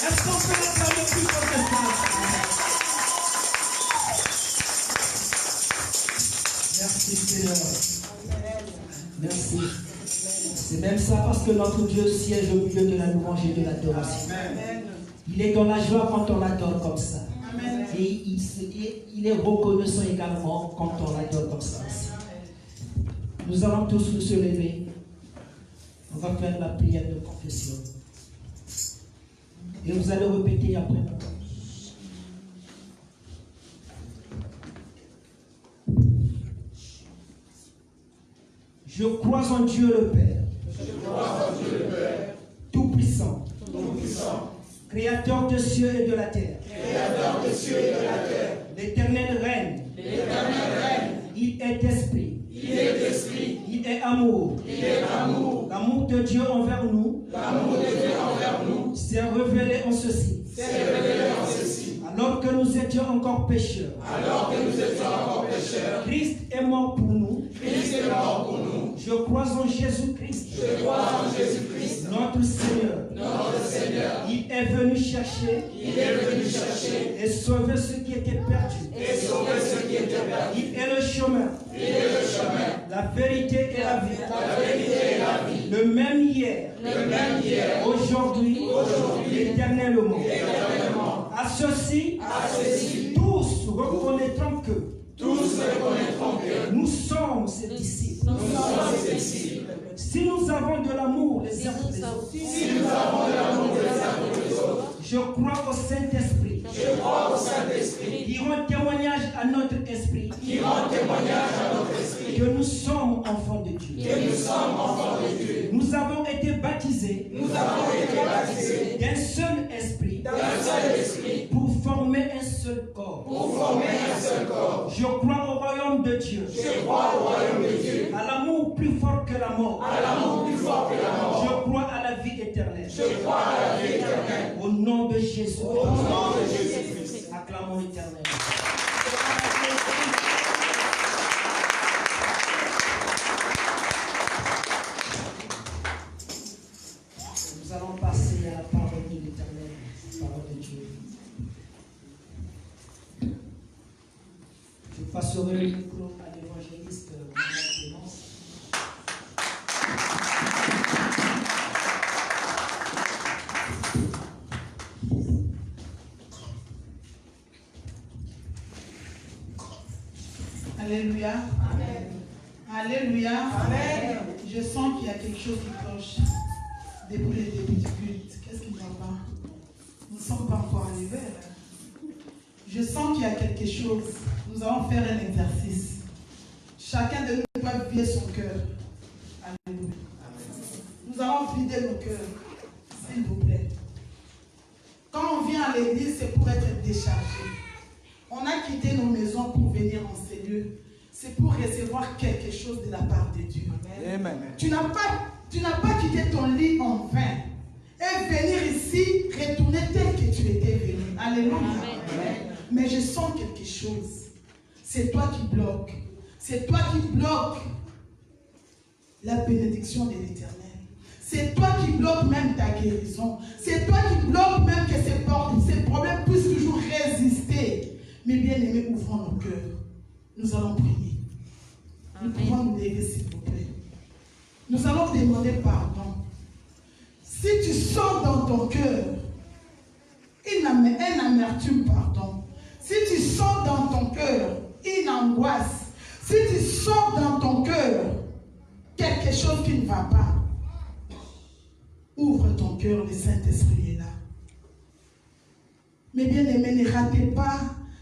Est-ce qu'on peut l'applaudir plus fort que ça? Merci Seigneur. Merci. C'est même ça parce que notre Dieu siège au milieu de la louange et de l'adoration. Il est dans la joie quand on l'adore comme ça. Et il est reconnaissant également quand on l'adore comme ça aussi. Nous allons tous nous lever. On va faire la prière de confession. Et vous allez répéter après moi. Je crois en Dieu le Père. Tout-puissant. Créateur des cieux et de la terre. L'éternel règne. Il est esprit. Il est amour. L'amour de Dieu envers nous s'est révélé en ceci. Alors que nous étions encore pécheurs. Christ est mort pour nous. Je crois en Jésus-Christ. Notre Seigneur. Il est venu chercher et sauver ceux qui étaient perdus. Il est le chemin, la vérité et la vie. Le même hier, aujourd'hui, éternellement. À ceci, tous reconnaîtront que nous sommes ses disciples. Si nous avons de l'amour les uns pour les autres, je crois au Saint-Esprit qui rend témoignage à notre esprit que nous sommes enfants de Dieu. Nous avons été baptisés d'un seul esprit pour former un seul corps. Je crois au royaume de Dieu, à l'amour plus fort que la mort. Je crois à la vie éternelle. Au nom de Jésus. Acclamons l'Éternel. Nous allons passer à la parole de l'Éternel, parole de Dieu. Je passerai le micro à l'évangéliste Clémence. Alléluia. Amen. Alléluia. Amen. Je sens qu'il y a quelque chose qui cloche depuis le début du culte. Qu'est-ce qui ne va pas? Nous ne sommes pas encore arrivés là. Je sens qu'il y a quelque chose. Nous allons faire un exercice. Chacun de nous doit vider son cœur. Alléluia. Nous allons vider nos cœurs. S'il vous plaît. Quand on vient à l'église, c'est pour être déchargé. On a quitté nos maisons pour venir en ces lieux. C'est pour recevoir quelque chose de la part de Dieu. Amen. Tu n'as pas quitté ton lit en vain. Et venir ici, retourner tel que tu étais venu. Alléluia. Amen. Mais je sens quelque chose. C'est toi qui bloques. C'est toi qui bloques la bénédiction de l'Éternel. C'est toi qui bloques même ta guérison. C'est toi qui bloques même que ces problèmes puissent toujours résister. Mais bien aimés, ouvrons nos cœurs. Nous allons prier. Nous pouvons nous lever, s'il vous plaît. Nous allons demander pardon. Si tu sens dans ton cœur une amertume, pardon. Si tu sens dans ton cœur une angoisse, si tu sens dans ton cœur quelque chose qui ne va pas, ouvre ton cœur, le Saint-Esprit est là. Mais bien aimés, ne ratez pas.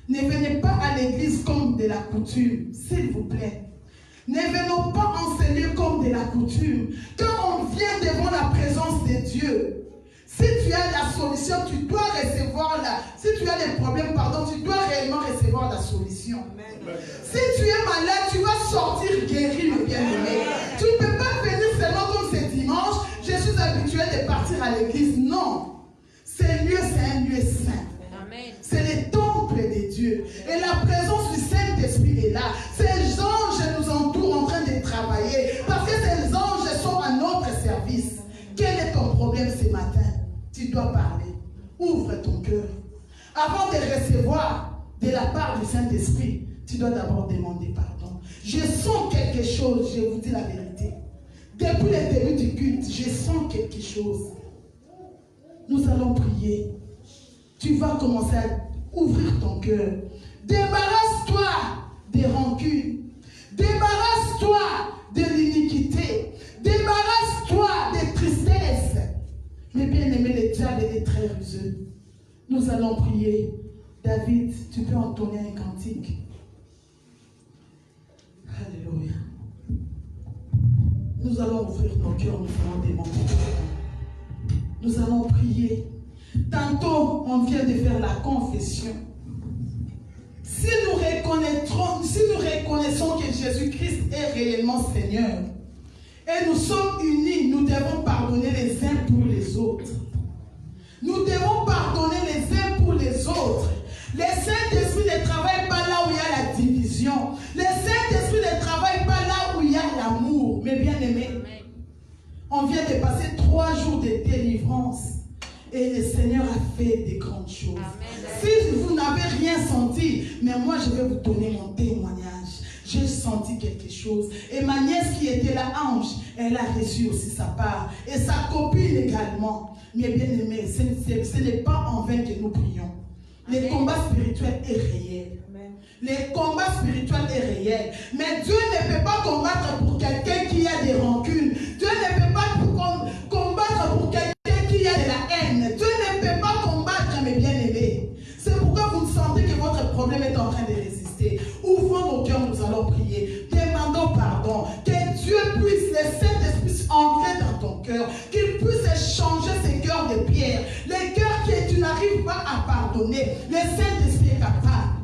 Ne venez pas à l'église comme de la coutume, s'il vous plaît. Ne venons pas enseigner comme de la coutume. Quand on vient devant la présence de Dieu, si tu as la solution, tu dois recevoir si tu as des problèmes, pardon, tu dois réellement recevoir la solution. Amen. Si tu es malade, tu vas sortir guéri, le bien-aimé. Tu ne peux pas venir seulement comme ce dimanche. Je suis habitué de partir à l'église. Non. Ce lieu, c'est un lieu saint. C'est le temple de Dieu. Et la présence du Saint-Esprit est là. Ces anges nous entourent en train de travailler. Parce que ces anges sont à notre service. Quel est ton problème ce matin? Tu dois parler. Ouvre ton cœur. Avant de recevoir de la part du Saint-Esprit, tu dois d'abord demander pardon. Je sens quelque chose, je vous dis la vérité. Depuis le début du culte, je sens quelque chose. Nous allons prier. Tu vas commencer à ouvrir ton cœur. Débarrasse-toi des rancunes. Débarrasse-toi de l'iniquité. Débarrasse-toi des tristesses. Mais bien aimé, le diable est très ruseux. Nous allons prier. David, tu peux entonner un cantique. Alléluia. Nous allons ouvrir nos cœurs, nous allons demander. Nous allons prier. Tantôt, on vient de faire la confession. Si nous reconnaissons que Jésus-Christ est réellement Seigneur, et nous sommes unis, nous devons pardonner les uns pour les autres. Nous devons pardonner les uns pour les autres. Le Saint-Esprit ne travaille pas là où il y a la division. Le Saint-Esprit ne travaille pas là où il y a l'amour. Mais bien aimé, on vient de passer 3 jours de délivrance. Et le Seigneur a fait des grandes choses. Amen. Si vous n'avez rien senti, mais moi je vais vous donner mon témoignage. J'ai senti quelque chose. Et ma nièce qui était là, Ange, elle a reçu aussi sa part. Et sa copine également. Mais bien aimé, ce n'est pas en vain que nous prions. Le combat spirituel est réel. Le combat spirituel est réel. Mais Dieu ne peut pas combattre pour quelqu'un qui a des rancunes. Dieu ne peut pas combattre pour quelqu'un qui a de la haine. Dieu ne peut pas combattre, mes bien-aimés. C'est pourquoi vous sentez que votre problème est en train de résister. Ouvrons nos cœurs, nous allons prier. Demandons pardon. Que Dieu puisse, le Saint-Esprit, entrer dans ton cœur. Qu'il puisse changer ces cœurs de pierre. Les cœurs que tu n'arrives pas à pardonner. Le Saint-Esprit est capable.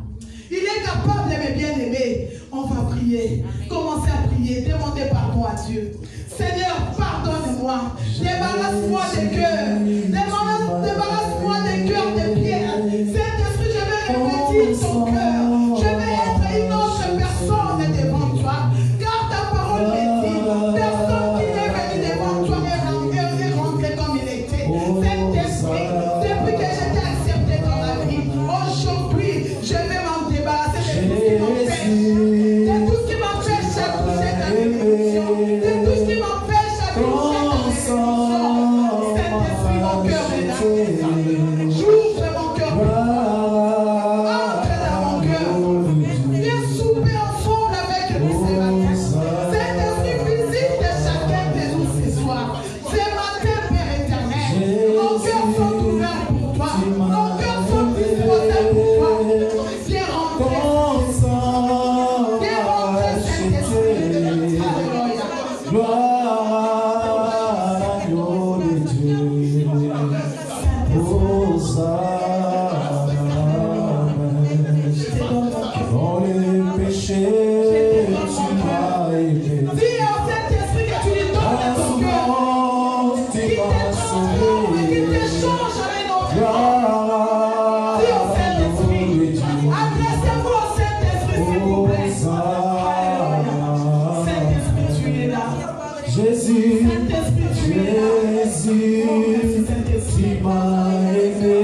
Il est capable, mes bien-aimés. On va prier. Commencez à prier. Demandez pardon à Dieu. Seigneur, pardonne-moi. Débarrasse-moi des cœurs. Débarrasse-moi des cœurs de pierre. Saint-Esprit, je vais revêtir ton cœur. Je vais être une autre personne devant toi. Car ta parole me dit, personne qui est venu devant toi est rentré comme il était. Saint-Esprit, depuis que je t'ai accepté dans la vie, aujourd'hui, je vais m'en débarrasser de tout ce qui m'empêche à toucher ta bénédiction, de tout ce qui m'empêche à toucher ta bénédiction. Saint-Esprit, mon cœur est là. J'ouvre mon cœur. Entre dans mon cœur. Viens souper ensemble avec nous ce matin. Saint-Esprit, visite chacun de nous ce soir. Ce matin, Père éternel, nos cœurs sont ouverts pour toi. Nos cœurs sont disposés pour toi. Viens rentrer. Viens rentrer, Saint-Esprit. Alléluia. Dis au Saint-Esprit que tu lui donnes ton cœur. Qu'il te transforme et qu'il te change avec notre cœur. Dis au Saint-Esprit. Adressez-vous au Saint-Esprit, s'il vous plaît. Alléluia. Saint-Esprit, tu es là. Jésus, Saint-Esprit, tu es là. Jésus, Merci, Saint-Esprit. tu m'as aimé.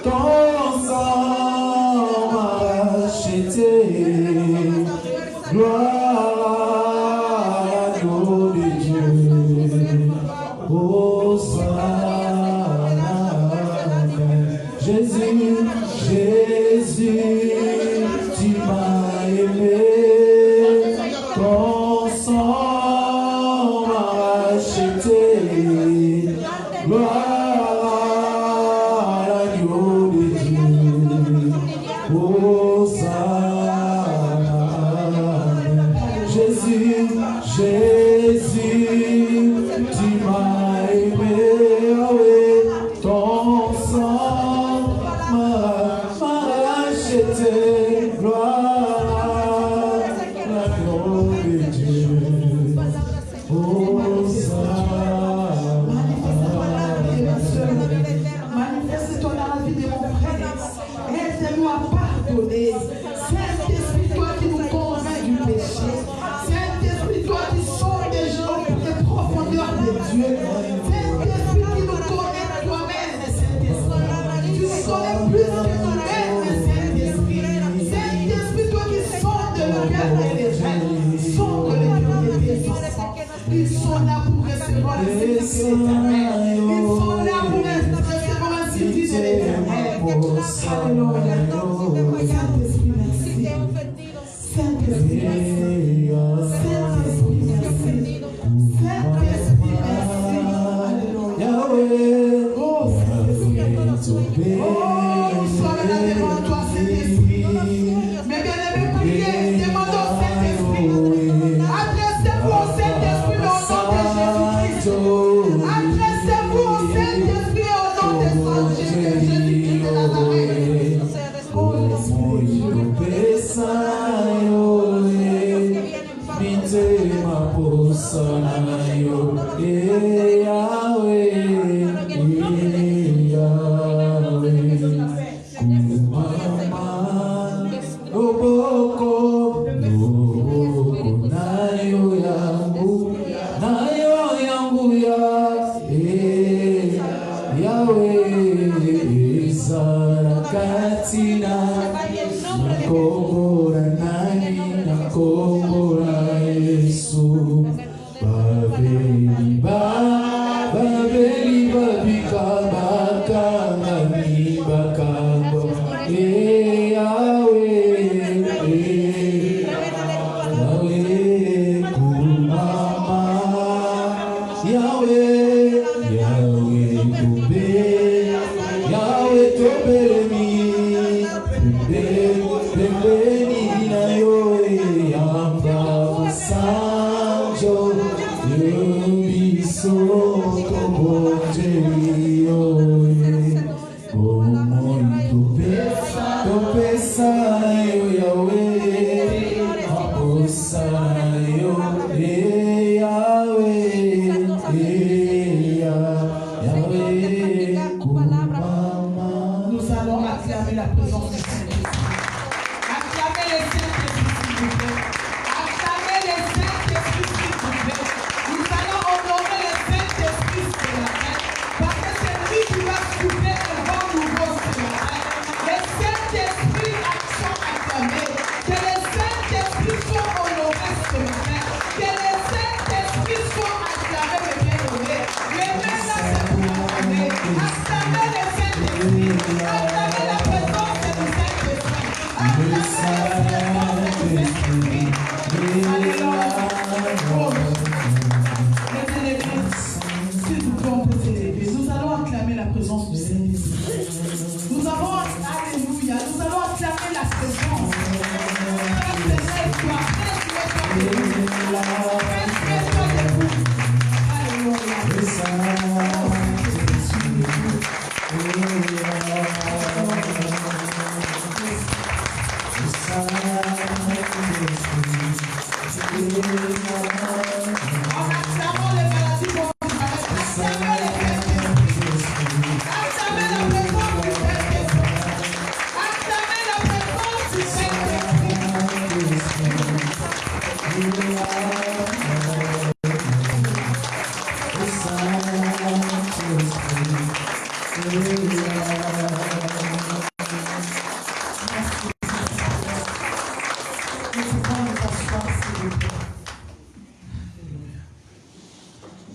Ton sang m'a racheté. Gloire à l'agneau de Dieu. Hosanna. Jésus, Jésus, tu m'as aimé. Ton sang m'a racheté. Gloire à l'agneau de Dieu. Hosanna. Jésus, Jésus, tu m'as aimé. Oh oui, ton sang m'a racheté. Alléluia. Saint-Esprit, merci. Saint-Esprit, merci. Saint-Esprit, merci. Saint-Esprit, merci. Alléluia. Oh, Saint-Esprit. Oh, nous sommes là devant toi, Saint-Esprit. Mais bien aimé, priez, demandons au Saint-Esprit. Adressez-vous au Saint-Esprit au nom de Jésus-Christ. Adressez-vous au Saint-Esprit au nom de Jésus-Christ de Nazareth. Oh, l'Esprit de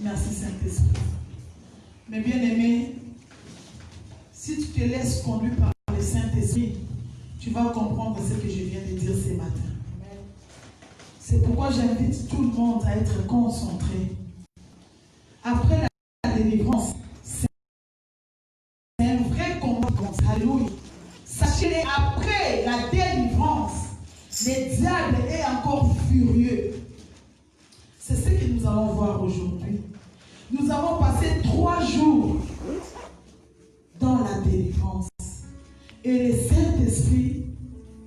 Merci Saint-Esprit. Mais bien aimé, si tu te laisses conduire par le Saint-Esprit, tu vas comprendre ce que je viens de dire ce matin. C'est pourquoi j'invite tout le monde à être concentré. Après la délivrance, c'est un vrai combat. Alléluia. Sachez, après la délivrance, le diable est encore furieux. C'est ce que nous allons voir aujourd'hui. Nous avons passé 3 jours dans la délivrance. Et le Saint-Esprit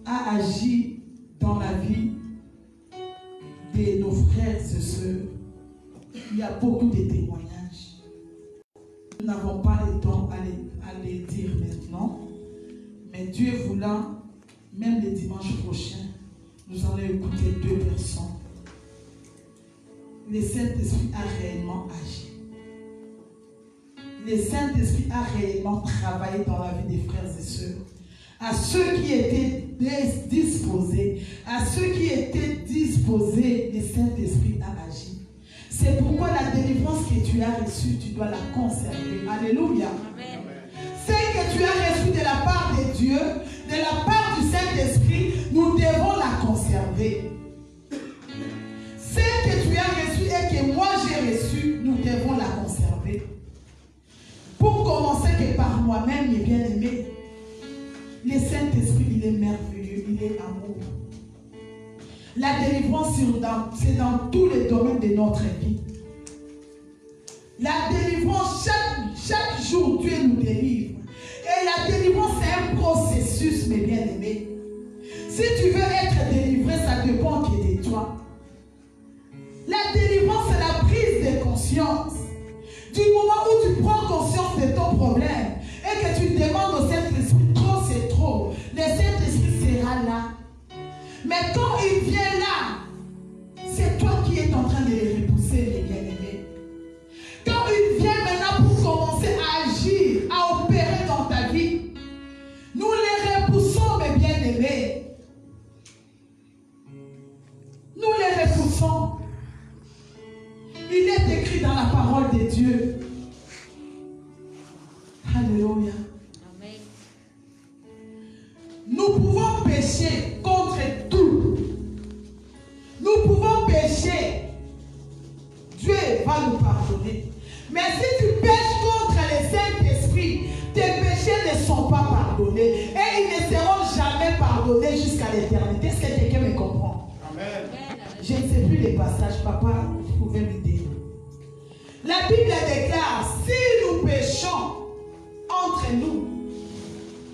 a agi dans la vie de nos frères et sœurs. Il y a beaucoup de témoignages. Nous n'avons pas le temps à les dire maintenant. Mais Dieu voulant, même le dimanche prochain, nous allons écouter 2 personnes. Le Saint-Esprit a réellement agi. Le Saint-Esprit a réellement travaillé dans la vie des frères et sœurs. À ceux qui étaient disposés, le Saint-Esprit a agi. C'est pourquoi la délivrance que tu as reçue, tu dois la conserver. Alléluia. Amen. Ce que tu as reçu de la part de Dieu, de la part du Saint-Esprit, nous devons la conserver. Celle que tu as reçue et que moi j'ai reçue, nous devons la conserver. Pour commencer que par moi-même, mes bien-aimés, le Saint-Esprit, il est merveilleux, il est amour. La délivrance, c'est dans tous les domaines de notre vie. La délivrance, chaque jour, Dieu nous délivre. Et la délivrance, c'est un processus, mes bien-aimés. Si tu veux être délivré, ça dépend que de toi. La délivrance, c'est la prise de conscience. Du moment où tu prends conscience de ton problème et que tu demandes au Saint-Esprit, trop c'est trop, le Saint-Esprit sera là. Mais quand il vient là, c'est toi qui es en train de les repousser, les bien-aimés. Quand il vient maintenant pour commencer à agir, à opérer dans ta vie, nous les repoussons, mes bien-aimés. Nous les repoussons. Il est écrit dans la parole de Dieu. Alléluia. Amen. Nous pouvons pécher contre tout. Nous pouvons pécher. Dieu va nous pardonner. Mais si tu pêches contre le Saint-Esprit, tes péchés ne sont pas pardonnés. Et ils ne seront jamais pardonnés jusqu'à l'éternité. Est-ce que quelqu'un me comprend? Amen. Je ne sais plus les passages, papa, vous pouvez m'aider. La Bible déclare, si nous péchons entre nous,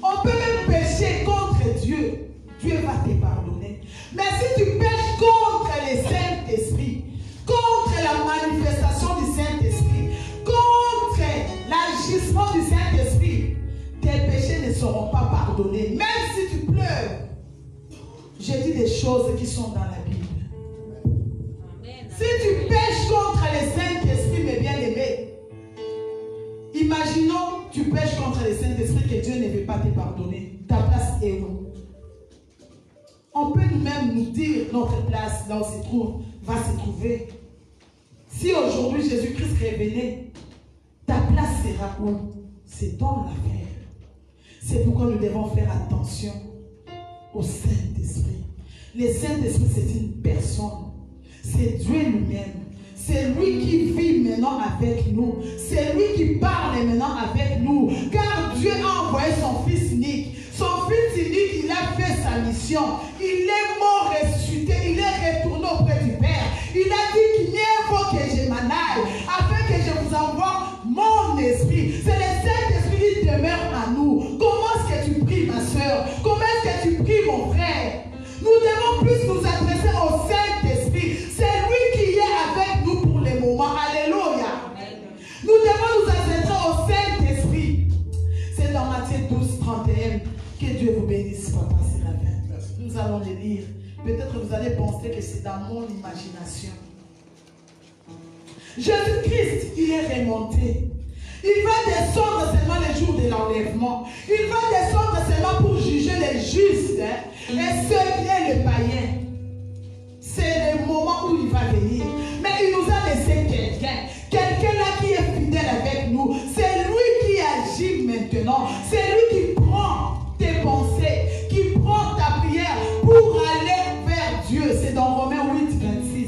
on peut même pécher contre Dieu. Dieu va te pardonner. Mais si tu pêches contre le Saint-Esprit, contre la manifestation du Saint-Esprit, contre l'agissement du Saint-Esprit, tes péchés ne seront pas pardonnés. Même si tu pleures, je dis des choses qui sont dans la Bible. Si tu pêches contre le Saint-Esprit, mes bien-aimés, imaginons tu pêches contre le Saint-Esprit que Dieu ne veut pas te pardonner. Ta place est où? On peut nous-mêmes nous dire notre place là où se trouve, va se trouver. Si aujourd'hui Jésus-Christ revenait, ta place sera où? C'est dans l'affaire. C'est pourquoi nous devons faire attention au Saint-Esprit. Le Saint-Esprit, c'est une personne. C'est Dieu lui-même. C'est lui qui vit maintenant avec nous. C'est lui qui parle maintenant avec nous. Car Dieu a envoyé son Fils unique. Son Fils unique, il a fait sa mission. Il est mort, ressuscité. Il est retourné auprès du Père. Il a dit qu'il mieux vaut que je m'en aille, afin que je vous envoie mon esprit. C'est le Saint-Esprit qui demeure en nous. Comment est-ce que tu pries, ma soeur? Comment est-ce que tu pries, mon frère? Nous devons plus nous adresser au Saint-Esprit. C'est lui qui est avec nous pour le moment. Alléluia. Nous devons nous adresser au Saint-Esprit. C'est dans Matthieu 12, 31. Que Dieu vous bénisse, papa Séraphin. Nous allons le lire. Peut-être vous allez penser que c'est dans mon imagination. Jésus-Christ, il est remonté. Il va descendre seulement le jour de l'enlèvement. Il va descendre seulement pour juger les justes et ceux qui est le païen. C'est le moment où il va venir. Mais il nous a laissé quelqu'un. Quelqu'un là qui est fidèle avec nous. C'est lui qui agit maintenant. C'est lui qui prend tes pensées, qui prend ta prière pour aller vers Dieu. C'est dans Romains 8, 26.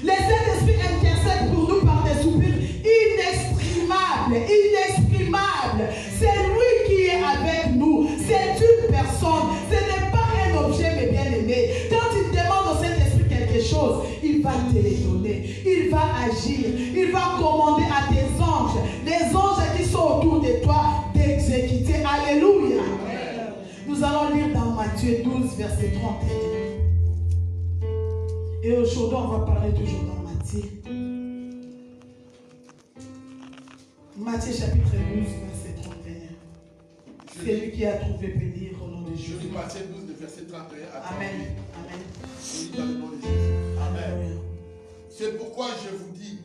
Le Saint-Esprit intercède pour nous par des soupirs inexprimables. Inexprimables. C'est lui qui est avec nous. C'est une personne. Ce n'est pas un objet, mes bien-aimés. Quand il demande au Saint-Esprit quelque chose, il va te les donner. Il va agir. Il va commander à tes anges, les anges qui sont autour de toi, d'exécuter. Alléluia. Amen. Nous allons lire dans Matthieu 12, verset 31. Et aujourd'hui, on va parler toujours dans Matthieu. Matthieu chapitre 12, verset 31. C'est lui qui a trouvé bénir au nom de Jésus. Matthieu 12, verset 31 à 38. Amen. Amen. Oui, dans le nom de Jésus. Amen. Amen. C'est pourquoi je vous dis,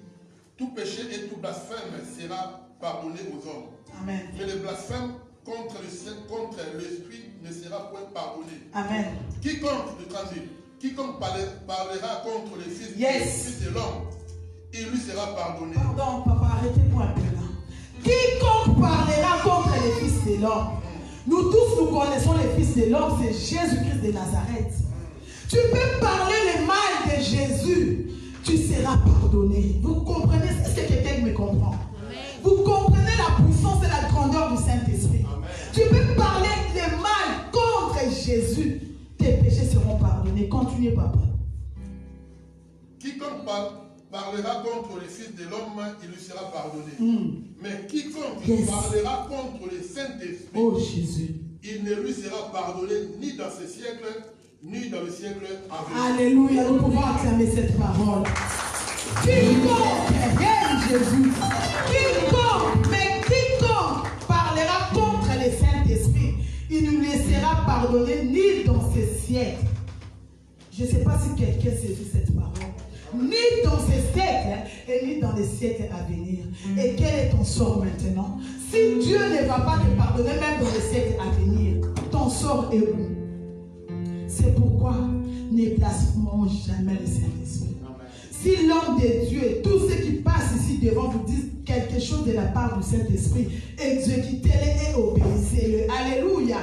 tout péché et tout blasphème sera pardonné aux hommes. Amen. Mais le blasphème contre l'Esprit ne sera point pardonné. Amen. Quiconque parlera contre le Fils, Yes. le Fils de l'homme, il lui sera pardonné. Pardon, papa, arrêtez-moi un peu là. Quiconque parlera contre le Fils de l'homme, Nous tous, nous connaissons les fils de l'homme, c'est Jésus-Christ de Nazareth. Tu peux parler le mal de Jésus, tu seras pardonné. Vous comprenez? Est-ce que quelqu'un me comprend? Vous comprenez la puissance et la grandeur du Saint-Esprit? Tu peux parler le mal contre Jésus, tes péchés seront pardonnés. Continuez, papa. Quiconque parlera contre les fils de l'homme, il lui sera pardonné. Mais quiconque parlera contre le Saint-Esprit, oh Jésus, il ne lui sera pardonné ni dans ce siècle, ni dans le siècle à venir. Alléluia, nous pouvons acclamer cette parole. Quiconque, Jésus, quiconque parlera contre le Saint-Esprit, il ne lui sera pardonné ni dans ce siècle. Je ne sais pas si quelqu'un saisit cette parole. Ni dans ces siècles et ni dans les siècles à venir. Et quel est ton sort maintenant? Si Dieu ne va pas te pardonner même dans les siècles à venir, ton sort est où? C'est pourquoi ne blasphémons jamais le Saint-Esprit. Si l'homme de Dieu et tous ceux qui passent ici devant vous disent quelque chose de la part du Saint-Esprit, exécutez-le et obéissez-le. Alléluia.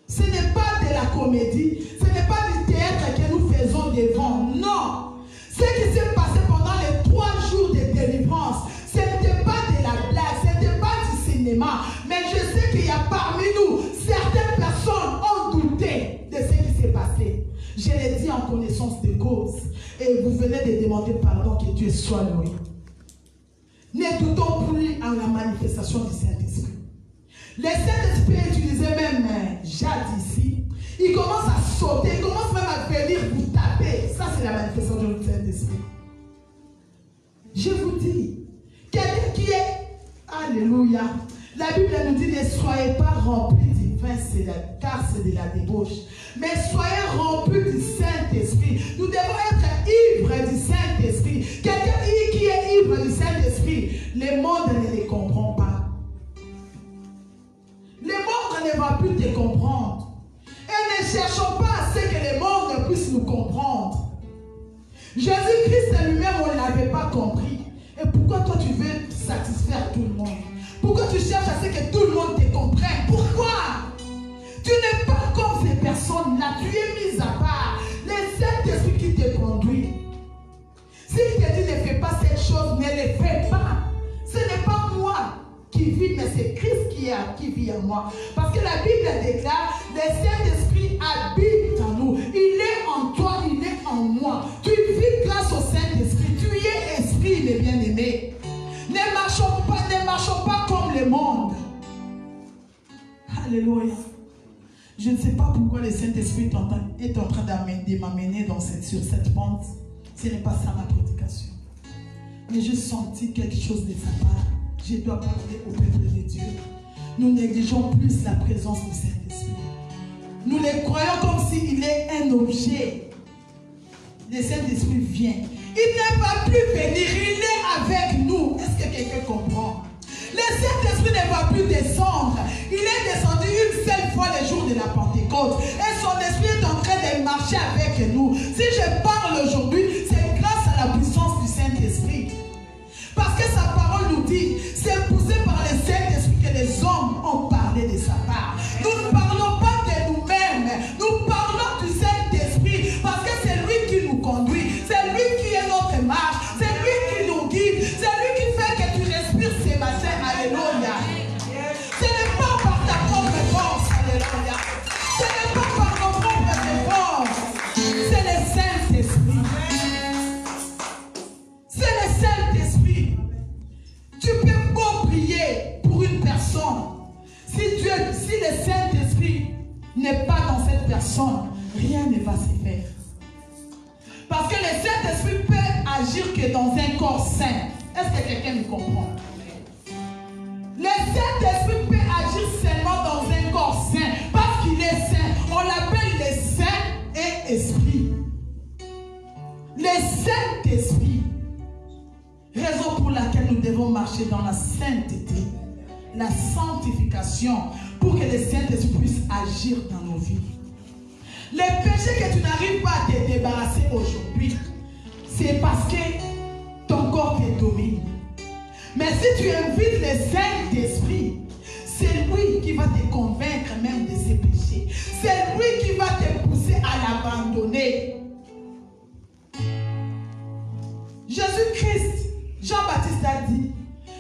Ce n'est pas de la comédie, ce n'est pas du théâtre que nous faisons devant. Non. Ce qui s'est passé pendant les 3 jours de délivrance, ce n'était pas de la blague, ce n'était pas du cinéma. Mais je sais qu'il y a parmi nous, certaines personnes ont douté de ce qui s'est passé. Je l'ai dit en connaissance de cause. Et vous venez de demander pardon, que Dieu soit loué. Ne doutons plus en la manifestation du Saint-Esprit. Le Saint-Esprit utilisait même Jade ici. Il commence à sauter, il commence même à venir vous taper. Ça, c'est la manifestation du Saint-Esprit. Je vous dis, quelqu'un qui est, alléluia, la Bible nous dit, ne soyez pas remplis du vin, car c'est de la débauche. Mais soyez remplis du Saint-Esprit. Nous devons être ivres du Saint-Esprit. Quelqu'un qui est ivre du Saint-Esprit, le monde ne les comprend pas. Le monde ne va plus te comprendre. Et ne cherchons pas à ce que le monde puisse nous comprendre. Jésus-Christ lui-même, on ne l'avait pas compris. Et pourquoi toi tu veux satisfaire tout le monde? Pourquoi tu cherches à ce que tout le monde te comprenne? Pourquoi? Tu n'es pas comme ces personnes-là. Tu es mis à part. Le Saint-Esprit qui te conduit. S'il te dit ne fais pas cette chose, ne le fais pas. Ce n'est pas moi qui vis, mais c'est Christ qui vit en moi. Parce que la Bible déclare, le Saint-Esprit habite en nous. Il est en toi, il est en moi. Tu vis grâce au Saint-Esprit. Tu es esprit, mes bien-aimés. Ne marchons pas comme le monde. Alléluia. Je ne sais pas pourquoi le Saint-Esprit est en train de m'amener sur cette pente. Ce n'est pas ça ma prédication. Mais j'ai senti quelque chose de sa part. Je dois parler au peuple de Dieu. Nous négligeons plus la présence du Saint-Esprit. Nous les croyons comme s'il est un objet. Le Saint-Esprit vient. Il ne va plus venir, il est avec nous. Est-ce que quelqu'un comprend? Le Saint-Esprit ne va plus descendre. Il est descendu une seule fois le jour de la Pentecôte. Et son esprit est en train de marcher avec nous. Si je parle aujourd'hui, c'est grâce à la puissance du Saint-Esprit. Parce que sa parole nous dit, c'est poussé par le Saint-Esprit que les hommes ont parlé de sa part. Nous ne parlons pas de nous-mêmes, nous parlons du Saint-Esprit parce que c'est lui qui nous conduit, c'est lui qui est notre marche, c'est lui qui nous guide, c'est lui qui fait que tu respires ce matin. Alléluia. Ce n'est pas par ta propre force, alléluia. Ce n'est pas par ton propre force, c'est le Saint-Esprit. C'est le Saint-Esprit. Tu peux beau prier pour une personne. Si le Saint-Esprit n'est pas dans cette personne, rien ne va se faire. Parce que le Saint-Esprit peut agir que dans un corps saint. Est-ce que quelqu'un me comprend? Le Saint-Esprit peut agir seulement dans un corps saint. Parce qu'il est saint. On l'appelle le Saint et Esprit. Le Saint-Esprit. Raison pour laquelle nous devons marcher dans la sainteté, la sanctification, pour que le Saint-Esprit puisse agir dans nos vies. Les péchés que tu n'arrives pas à te débarrasser aujourd'hui, c'est parce que ton corps te domine. Mais si tu invites le Saint-Esprit, c'est lui qui qui va te convaincre même de ses péchés. C'est lui qui va te pousser à l'abandonner. Jésus-Christ, Jean-Baptiste a dit,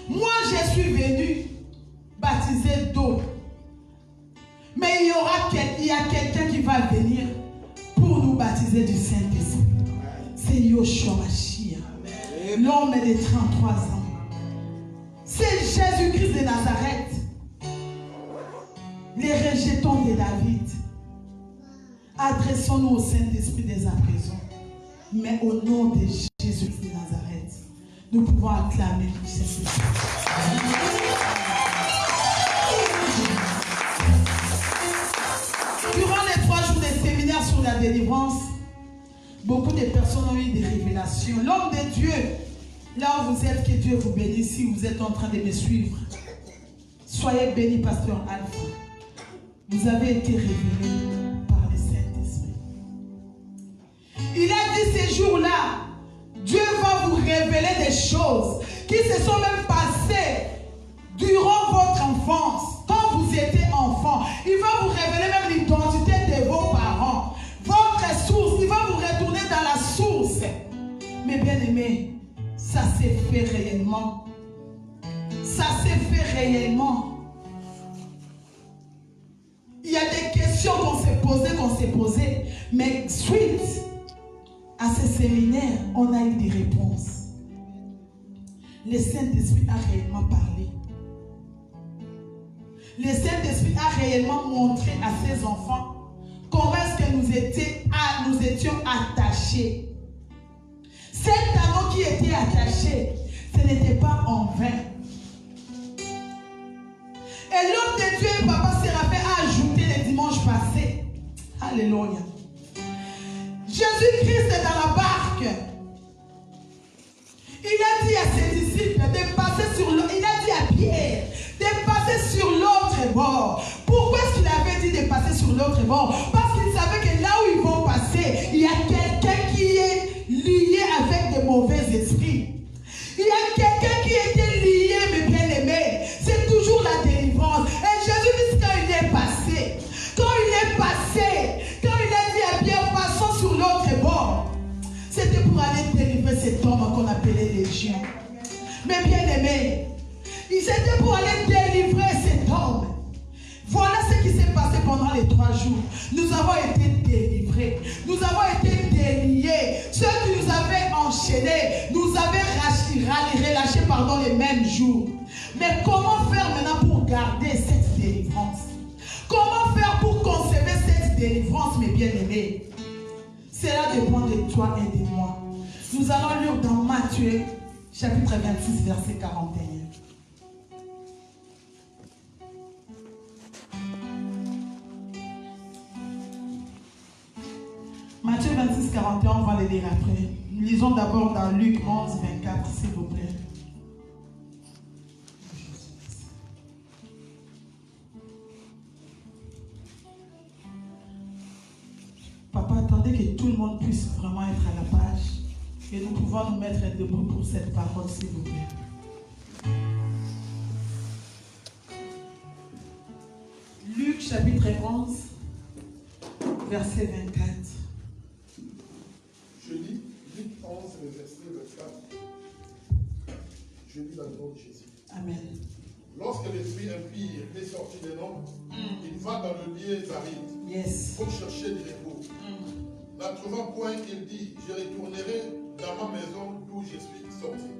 moi je suis venu baptiser d'eau. Mais il y a quelqu'un qui va venir pour nous baptiser du Saint-Esprit. C'est Yoshua Mashiach, l'homme de 33 ans. C'est Jésus-Christ de Nazareth. Les rejetons de David. Adressons-nous au Saint-Esprit dès à présent. Mais au nom de Jésus-Christ de Nazareth, nous pouvons acclamer le Saint-Esprit. Durant les 3 jours de séminaire sur la délivrance, beaucoup de personnes ont eu des révélations. L'homme de Dieu, là où vous êtes, que Dieu vous bénisse, si vous êtes en train de me suivre. Soyez bénis, pasteur Alpha. Vous avez été révélé par le Saint-Esprit. Il a dit ces jours-là, Dieu va vous révéler des choses qui se sont même passées durant votre enfance. Quand vous étiez enfant, il va vous révéler même l'identité de vos parents. Votre source, il va vous retourner dans la source. Mais bien aimé, ça s'est fait réellement. Ça s'est fait réellement. Il y a des questions qu'on s'est posées, mais suite à ce séminaire, on a eu des réponses. Le Saint-Esprit a réellement parlé. Le Saint-Esprit a réellement montré à ses enfants comment est-ce que nous étions attachés. Cet anneau qui était attaché, ce n'était pas en vain. Et l'homme de Dieu, Papa Séraphin, a ajouté le dimanche passé. Alléluia. Jésus-Christ est dans la barque. Il a dit à ses disciples de passer sur l'autre. Il a dit à Pierre de passer sur l'autre bord. Pourquoi est-ce qu'il avait dit de passer sur l'autre bord? Parce qu'il savait que là où ils vont passer, il y a quelqu'un qui est lié avec de mauvais esprits. Il y a quelqu'un qui était lié, mes bien-aimés. C'est toujours la délivrance. Et Jésus dit quand il est passé, quand il a dit à Pierre, passons sur l'autre bord, c'était pour aller délivrer cet homme qu'on appelait Légion. Mais bien-aimés, c'était pour aller délivrer cet homme. Voilà ce qui s'est passé pendant les 3 jours. Nous avons été délivrés. Nous avons été déliés. Ceux qui nous avaient enchaînés, nous avaient relâchés les mêmes jours. Mais comment faire maintenant pour garder cette délivrance? Comment faire pour conserver cette délivrance, mes bien-aimés? Cela dépend de toi et de moi. Nous allons lire dans Matthieu, chapitre 26, verset 41. Matthieu 26, 41, on va le lire après. Nous lisons d'abord dans Luc 11, 24, s'il vous plaît. Papa, attendez que tout le monde puisse vraiment être à la page et nous pouvons nous mettre debout pour cette parole, s'il vous plaît. Luc chapitre 11, verset 24. Je lis Luc 11, le verset 24. Je lis dans le nom de Jésus. Amen. Lorsque l'esprit impie est sorti d'un homme, il va dans le lieu aride Yes. pour chercher du repos. N'en trouvant point, il dit, je retournerai dans ma maison d'où je suis sorti.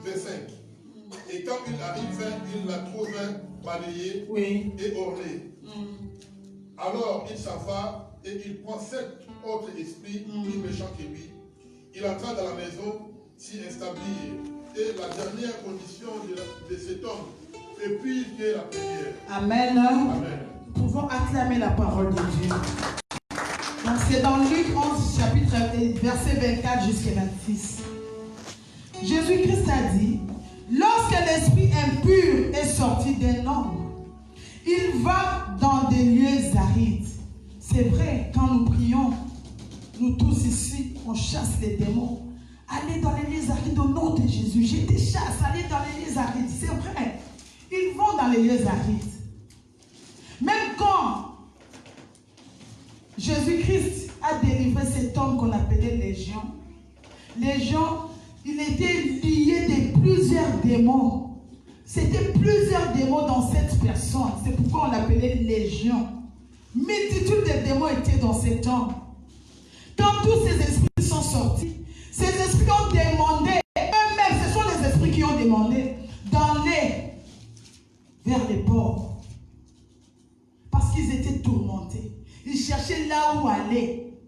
Verset 5. Et quand il arrive, il la trouve balayée et ornée. Alors il s'en va et il prend 7 autres esprits plus méchants que lui. Il entra dans la maison, s'y établit. Et la dernière condition de cet homme est pire que la première. Amen. Amen. Nous pouvons acclamer la parole de Dieu. Donc c'est dans Luc 11, chapitre verset 24 jusqu'à 26. Jésus-Christ a dit, lorsque l'esprit impur est sorti d'un homme, il va dans des lieux arides. C'est vrai, quand nous prions, nous tous ici, on chasse les démons aller dans les lieux arides au nom de Jésus. Je te chasse, aller dans les lieux arides. C'est vrai. Ils vont dans les lieux arides. Même quand Jésus-Christ a délivré cet homme qu'on appelait Légion, il était lié de plusieurs démons. C'était plusieurs démons dans cette personne. C'est pourquoi on l'appelait Légion. Multitude de démons étaient dans cet homme. Quand tous ces esprits sont sortis, ces esprits ont demandé, eux-mêmes, ce sont les esprits qui ont demandé d'aller vers les pauvres. Parce qu'ils étaient tourmentés. Ils cherchaient là où aller.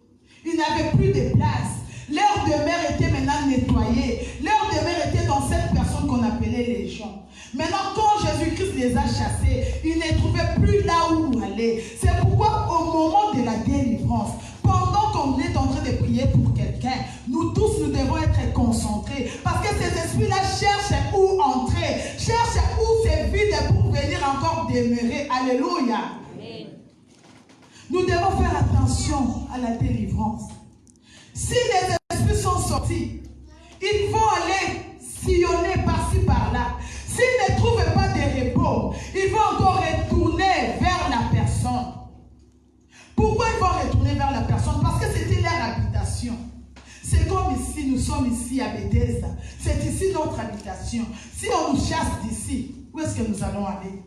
Ils n'avaient plus de place. Leur demeure était maintenant nettoyée. Leur demeure était dans cette personne qu'on appelait Légion. Maintenant, quand Jésus-Christ les a chassés, ils ne trouvaient plus là où aller. C'est pourquoi au moment de la délivrance, pendant qu'on est en train de prier pour quelqu'un, nous tous, nous devons être concentrés. Parce que ces esprits-là cherchent où entrer, cherchent où c'est vide pour venir encore demeurer. Alléluia. Amen. Nous devons faire attention à la délivrance. Si les esprits sont sortis, ils vont aller sillonner par-ci par-là. S'ils ne trouvent pas de repos, ils vont encore retourner vers la personne. Pourquoi ils vont retourner vers la personne? Parce que c'était leur habitation. C'est comme ici, nous sommes ici à Bethesda. C'est ici notre habitation. Si on nous chasse d'ici, où est-ce que nous allons aller?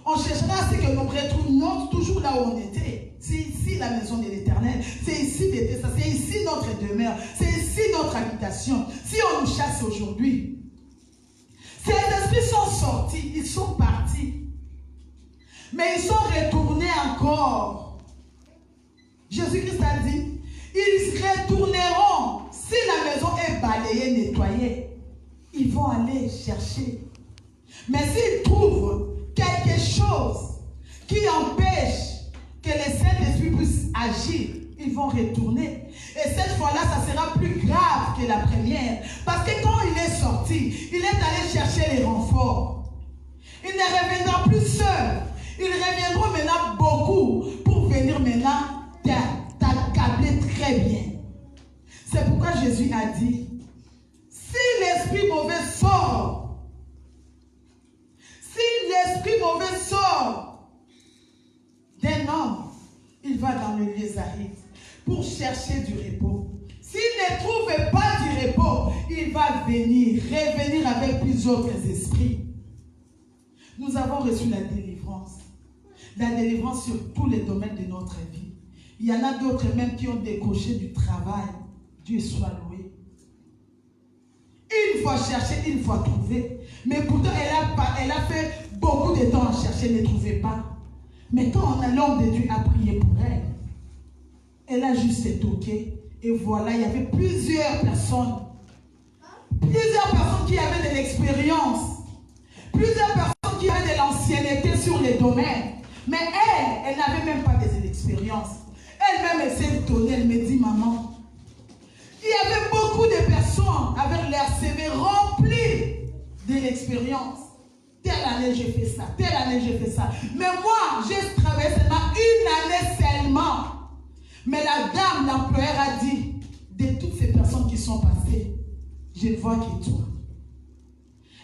On cherchera à ce que nous retrouvions toujours là où on était. C'est ici la maison de l'Éternel. C'est ici Bethesda. C'est ici notre demeure. C'est ici notre habitation. Si on nous chasse aujourd'hui, ces esprits sont sortis, ils sont partis. Mais ils sont retournés encore. Jésus-Christ a dit, ils retourneront. Si la maison est balayée, nettoyée, ils vont aller chercher. Mais s'ils trouvent quelque chose qui empêche que le Saint-Esprit puisse agir, ils vont retourner. Et cette fois-là, ça sera plus grave que la première. Parce que quand il est sorti, il est allé chercher les renforts. Il ne reviendra plus seul. Ils reviendront maintenant beaucoup pour venir maintenant t'accabler très bien. C'est pourquoi Jésus a dit, si l'esprit mauvais sort, d'un homme, il va dans le lieu aride pour chercher du repos. S'il ne trouve pas du repos, il va revenir avec plus d'autres esprits. Nous avons reçu la délivrance. La délivrance sur tous les domaines de notre vie. Il y en a d'autres même qui ont décroché du travail. Dieu soit loué. Une fois cherché, une fois trouvé. Mais pourtant, elle a fait beaucoup de temps à chercher, elle ne trouvait pas. Mais quand l'homme de Dieu a prié pour elle, elle a juste toqué. Et voilà, il y avait plusieurs personnes qui avaient de l'expérience. Plusieurs personnes qui avaient de l'ancienneté sur les domaines. Mais elle n'avait même pas de l'expérience. Elle-même, elle s'est étonnée, elle me dit, maman, il y avait beaucoup de personnes avec leur CV rempli de l'expérience. Telle année, j'ai fait ça. Telle année, j'ai fait ça. Mais moi, j'ai travaillé seulement une année seulement. Mais la dame, l'employeur a dit, de toutes ces personnes qui sont passées, je ne vois que toi.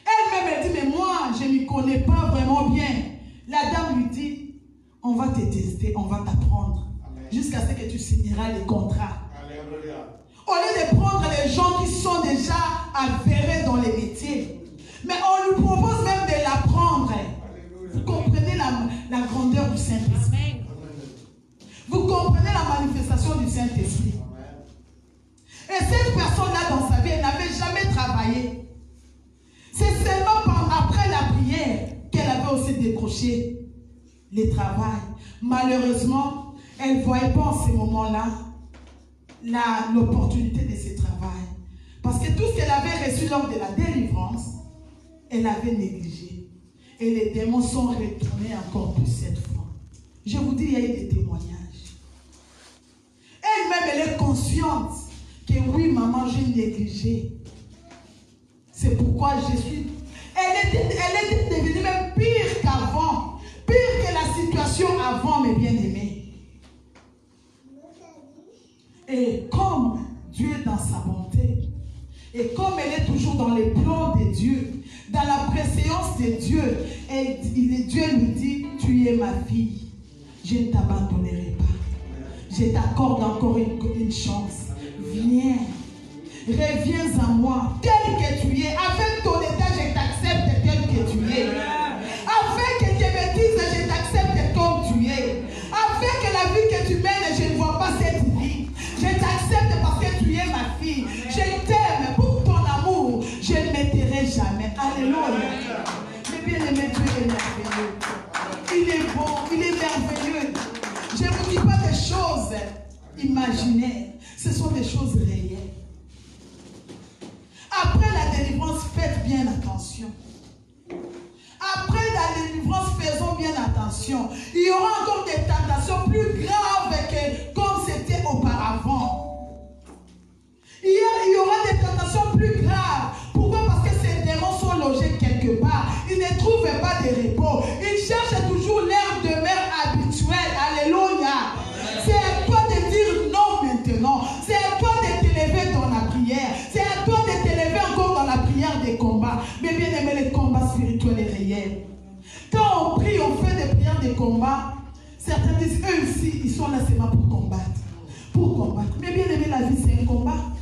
Elle-même, elle dit, mais moi, je ne m'y connais pas vraiment bien. La dame lui dit, on va te tester, on va t'apprendre. Jusqu'à ce que tu signeras les contrats. Alléluia. Au lieu de prendre les gens qui sont déjà avérés dans les métiers. Mais on lui propose même de l'apprendre. Vous comprenez la grandeur du Saint-Esprit. Vous comprenez la manifestation du Saint-Esprit. Et cette personne-là dans sa vie, elle n'avait jamais travaillé. C'est seulement après la prière qu'elle avait aussi décroché le travail. Malheureusement, elle ne voyait pas en ce moment-là l'opportunité de ce travail. Parce que tout ce qu'elle avait reçu lors de la délivrance, elle avait négligé. Et les démons sont retournés encore plus cette fois. Je vous dis, il y a eu des témoignages. Elle-même, elle est consciente que oui, maman, j'ai négligé. C'est pourquoi je suis... Elle était devenue même pire qu'avant. Pire que la situation avant, mes bien-aimés. Et comme Dieu, dans sa bonté, Et comme elle est toujours dans les plans de Dieu, dans la préséance de Dieu, et Dieu lui dit, tu es ma fille, je ne t'abandonnerai pas. Je t'accorde encore une chance. Viens, reviens à moi, tel que tu es. Avec ton état, je t'accepte tel que tu es. Avec tes bêtises, je t'accepte comme tu es. Avec la vie que tu mènes, je ne vois pas cette vie. Je t'accepte parce que tu es ma fille. Je t'aime pour ton amour. Je ne m'étairai jamais. Alléluia. Mais bien aimé, Dieu est merveilleux. Il est bon, il est merveilleux. Je ne vous dis pas des choses imaginaires. Ce sont des choses réelles. Après la délivrance, faites bien attention. Après la délivrance, faisons bien attention. Il y aura encore des tentations plus graves que comme c'était auparavant. Il y aura des tentations plus graves. Pourquoi? Parce que ces démons sont logés quelque part. Ils ne trouvent pas de repos. Ils cherchent toujours leur demeure habituelle. Alléluia. C'est à toi de dire non maintenant. C'est à toi de t'élever dans la prière. C'est à toi de t'élever encore dans la prière des combats. Mais bien aimé, les combats spirituels et réels. Quand on prie, on fait des prières de combat. Certains disent, eux aussi, ils sont là seulement pour combattre. Pour combattre. Mais bien aimé, la vie, c'est un combat.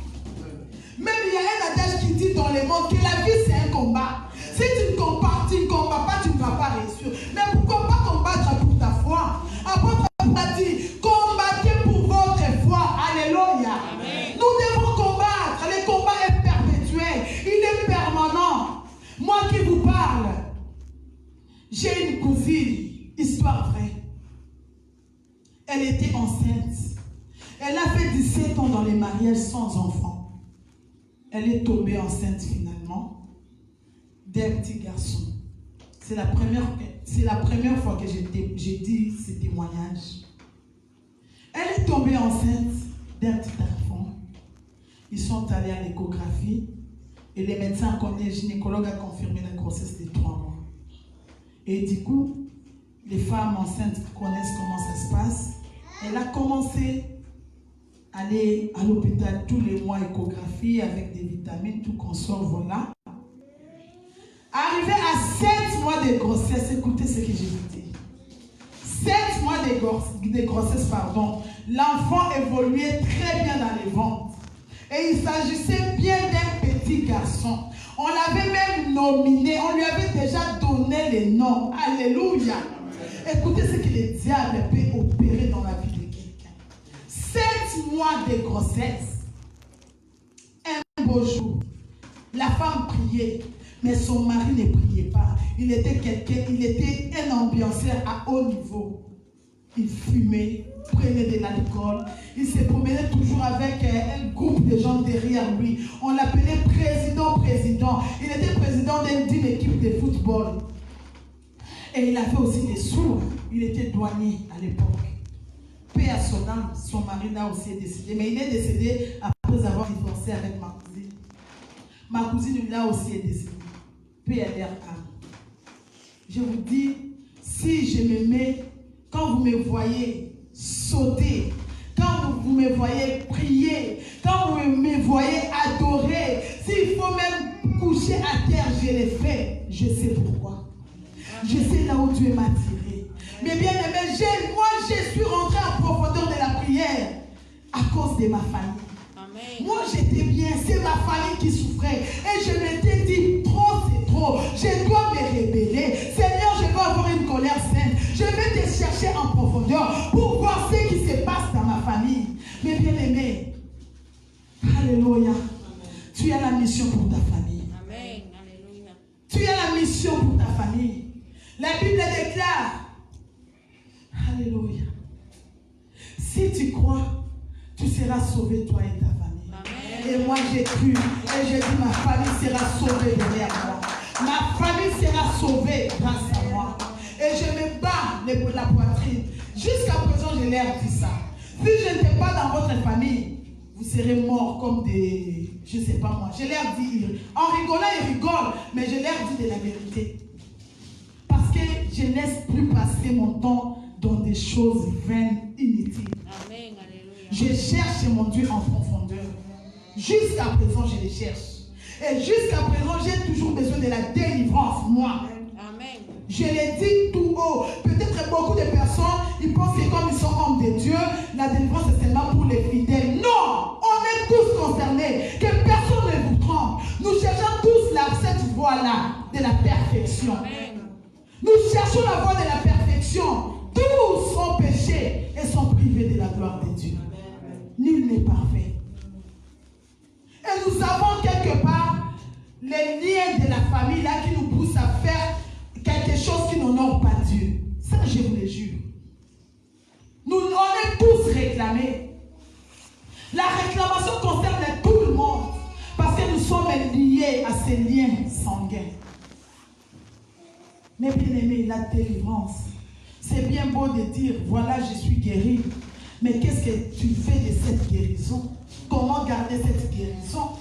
Même il y a un adage qui dit dans le monde que la vie, c'est un combat. Si tu ne combats pas, tu ne vas pas réussir. Mais pourquoi pas combattre pour ta foi? Apôtre a dit, combattez pour votre foi. Alléluia. Amen. Nous devons combattre. Le combat est perpétuel. Il est permanent. Moi qui vous parle, j'ai une cousine, histoire vraie. Elle était enceinte. Elle a fait 17 ans dans les mariages sans enfant. Elle est tombée enceinte finalement d'un petit garçon. C'est la première fois que j'ai dit ce témoignage. Elle est tombée enceinte d'un petit enfant. Ils sont allés à l'échographie et les médecins, les gynécologues ont confirmé la grossesse de 3 mois. Et du coup, les femmes enceintes connaissent comment ça se passe. Elle a commencé à aller à l'hôpital tous les mois, échographie avec des vitamines, tout consort, voilà. Arrivé à 7 mois de grossesse, écoutez ce que je vous dis. 7 mois de grossesse, l'enfant évoluait très bien dans les ventres. Et il s'agissait bien d'un petit garçon. On l'avait même nominé, on lui avait déjà donné les noms. Alléluia. Écoutez ce que le diable peut opérer dans la vie de quelqu'un. 7 mois de grossesse. Un beau jour, la femme priait, mais son mari ne priait pas. Il était un ambianceur à haut niveau. Il fumait, prenait de l'alcool. Il se promenait toujours avec un groupe de gens derrière lui. On l'appelait président. Il était président d'une équipe de football. Et il avait aussi des sous. Il était douanier à l'époque. Paix à son âme, son mari là aussi est décédé. Mais il est décédé après avoir divorcé avec ma cousine. Ma cousine là aussi est décédée. Paix à leur âme. Je vous dis, si je me mets, quand vous me voyez sauter, quand vous me voyez prier, quand vous me voyez adorer, s'il faut même coucher à terre, je l'ai fait. Je sais pourquoi. Je sais là où Dieu m'a tiré. Mais bien aimé, moi je suis rentré en profondeur de la prière à cause de ma famille. Amen. Moi j'étais bien, c'est ma famille qui souffrait. Et je m'étais dit, trop c'est trop. Je dois me rébeller. Seigneur, je veux avoir une colère sainte. Je vais te chercher en profondeur pour voir ce qui se passe dans ma famille. Mais bien aimé, alléluia. Amen. Tu as la mission pour ta famille. Amen. Alléluia. Tu as la mission pour ta famille. La Bible déclare, alléluia, si tu crois, tu seras sauvé toi et ta famille. Amen. Et moi j'ai cru, et j'ai dit ma famille sera sauvée derrière moi. Ma famille sera sauvée grâce à moi. Et je me bats la poitrine. Jusqu'à présent, je leur dis ça. Si je n'étais pas dans votre famille, vous serez morts comme des, je ne sais pas moi. Je leur dis, en rigolant, ils rigolent, mais je leur dis de la vérité. Parce que je ne laisse plus passer mon temps dans des choses vaines, inutiles. Amen, alléluia. Je cherche mon Dieu en profondeur. Jusqu'à présent, je les cherche. Et jusqu'à présent, j'ai toujours besoin de la délivrance, moi. Amen. Je l'ai dit tout haut. Peut-être beaucoup de personnes, ils pensent que comme ils sont hommes de Dieu, la délivrance est seulement pour les fidèles. Non, on est tous concernés. Que personne ne vous trompe. Nous cherchons tous cette voie-là de la perfection. Amen. Nous cherchons la voie de la perfection. Tous ont péché et sont privés de la gloire de Dieu. Nul n'est parfait. Et nous avons quelque part les liens de la famille là qui nous poussent à faire quelque chose qui n'honore pas Dieu. Ça, je vous le jure. Nous, on est tous réclamés. La réclamation concerne tout le monde parce que nous sommes liés à ces liens sanguins. Mais bien aimé, la délivrance, c'est bien beau de dire, voilà, je suis guéri. Mais qu'est-ce que tu fais de cette guérison? Comment garder cette guérison?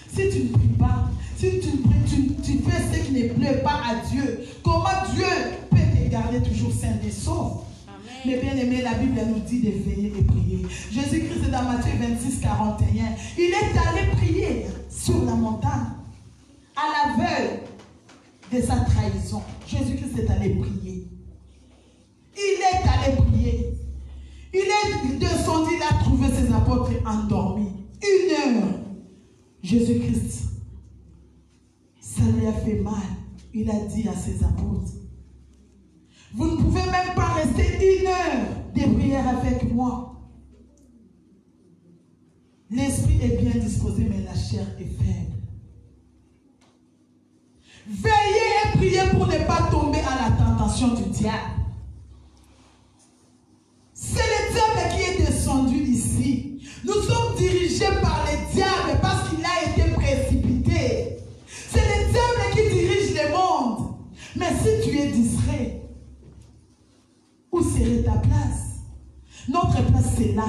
Si tu ne pries pas, si tu fais ce qui ne plaît pas à Dieu, comment Dieu peut te garder toujours sain et sauf? Mais bien aimé, la Bible nous dit de veiller et prier. Jésus-Christ dans Matthieu 26, 41, il est allé prier sur la montagne, à l'aveugle de sa trahison. Jésus-Christ est allé prier. Il est allé prier. Il est descendu, il a trouvé ses apôtres endormis. 1 heure. Jésus-Christ, ça lui a fait mal. Il a dit à ses apôtres, vous ne pouvez même pas rester 1 heure de prière avec moi. L'esprit est bien disposé, mais la chair est faible. Veillez et priez pour ne pas tomber à la tentation du diable. C'est le diable qui est descendu ici. Nous sommes dirigés par le diable parce qu'il a été précipité. C'est le diable qui dirige le monde. Mais si tu es distrait, où serait ta place? Notre place, c'est là,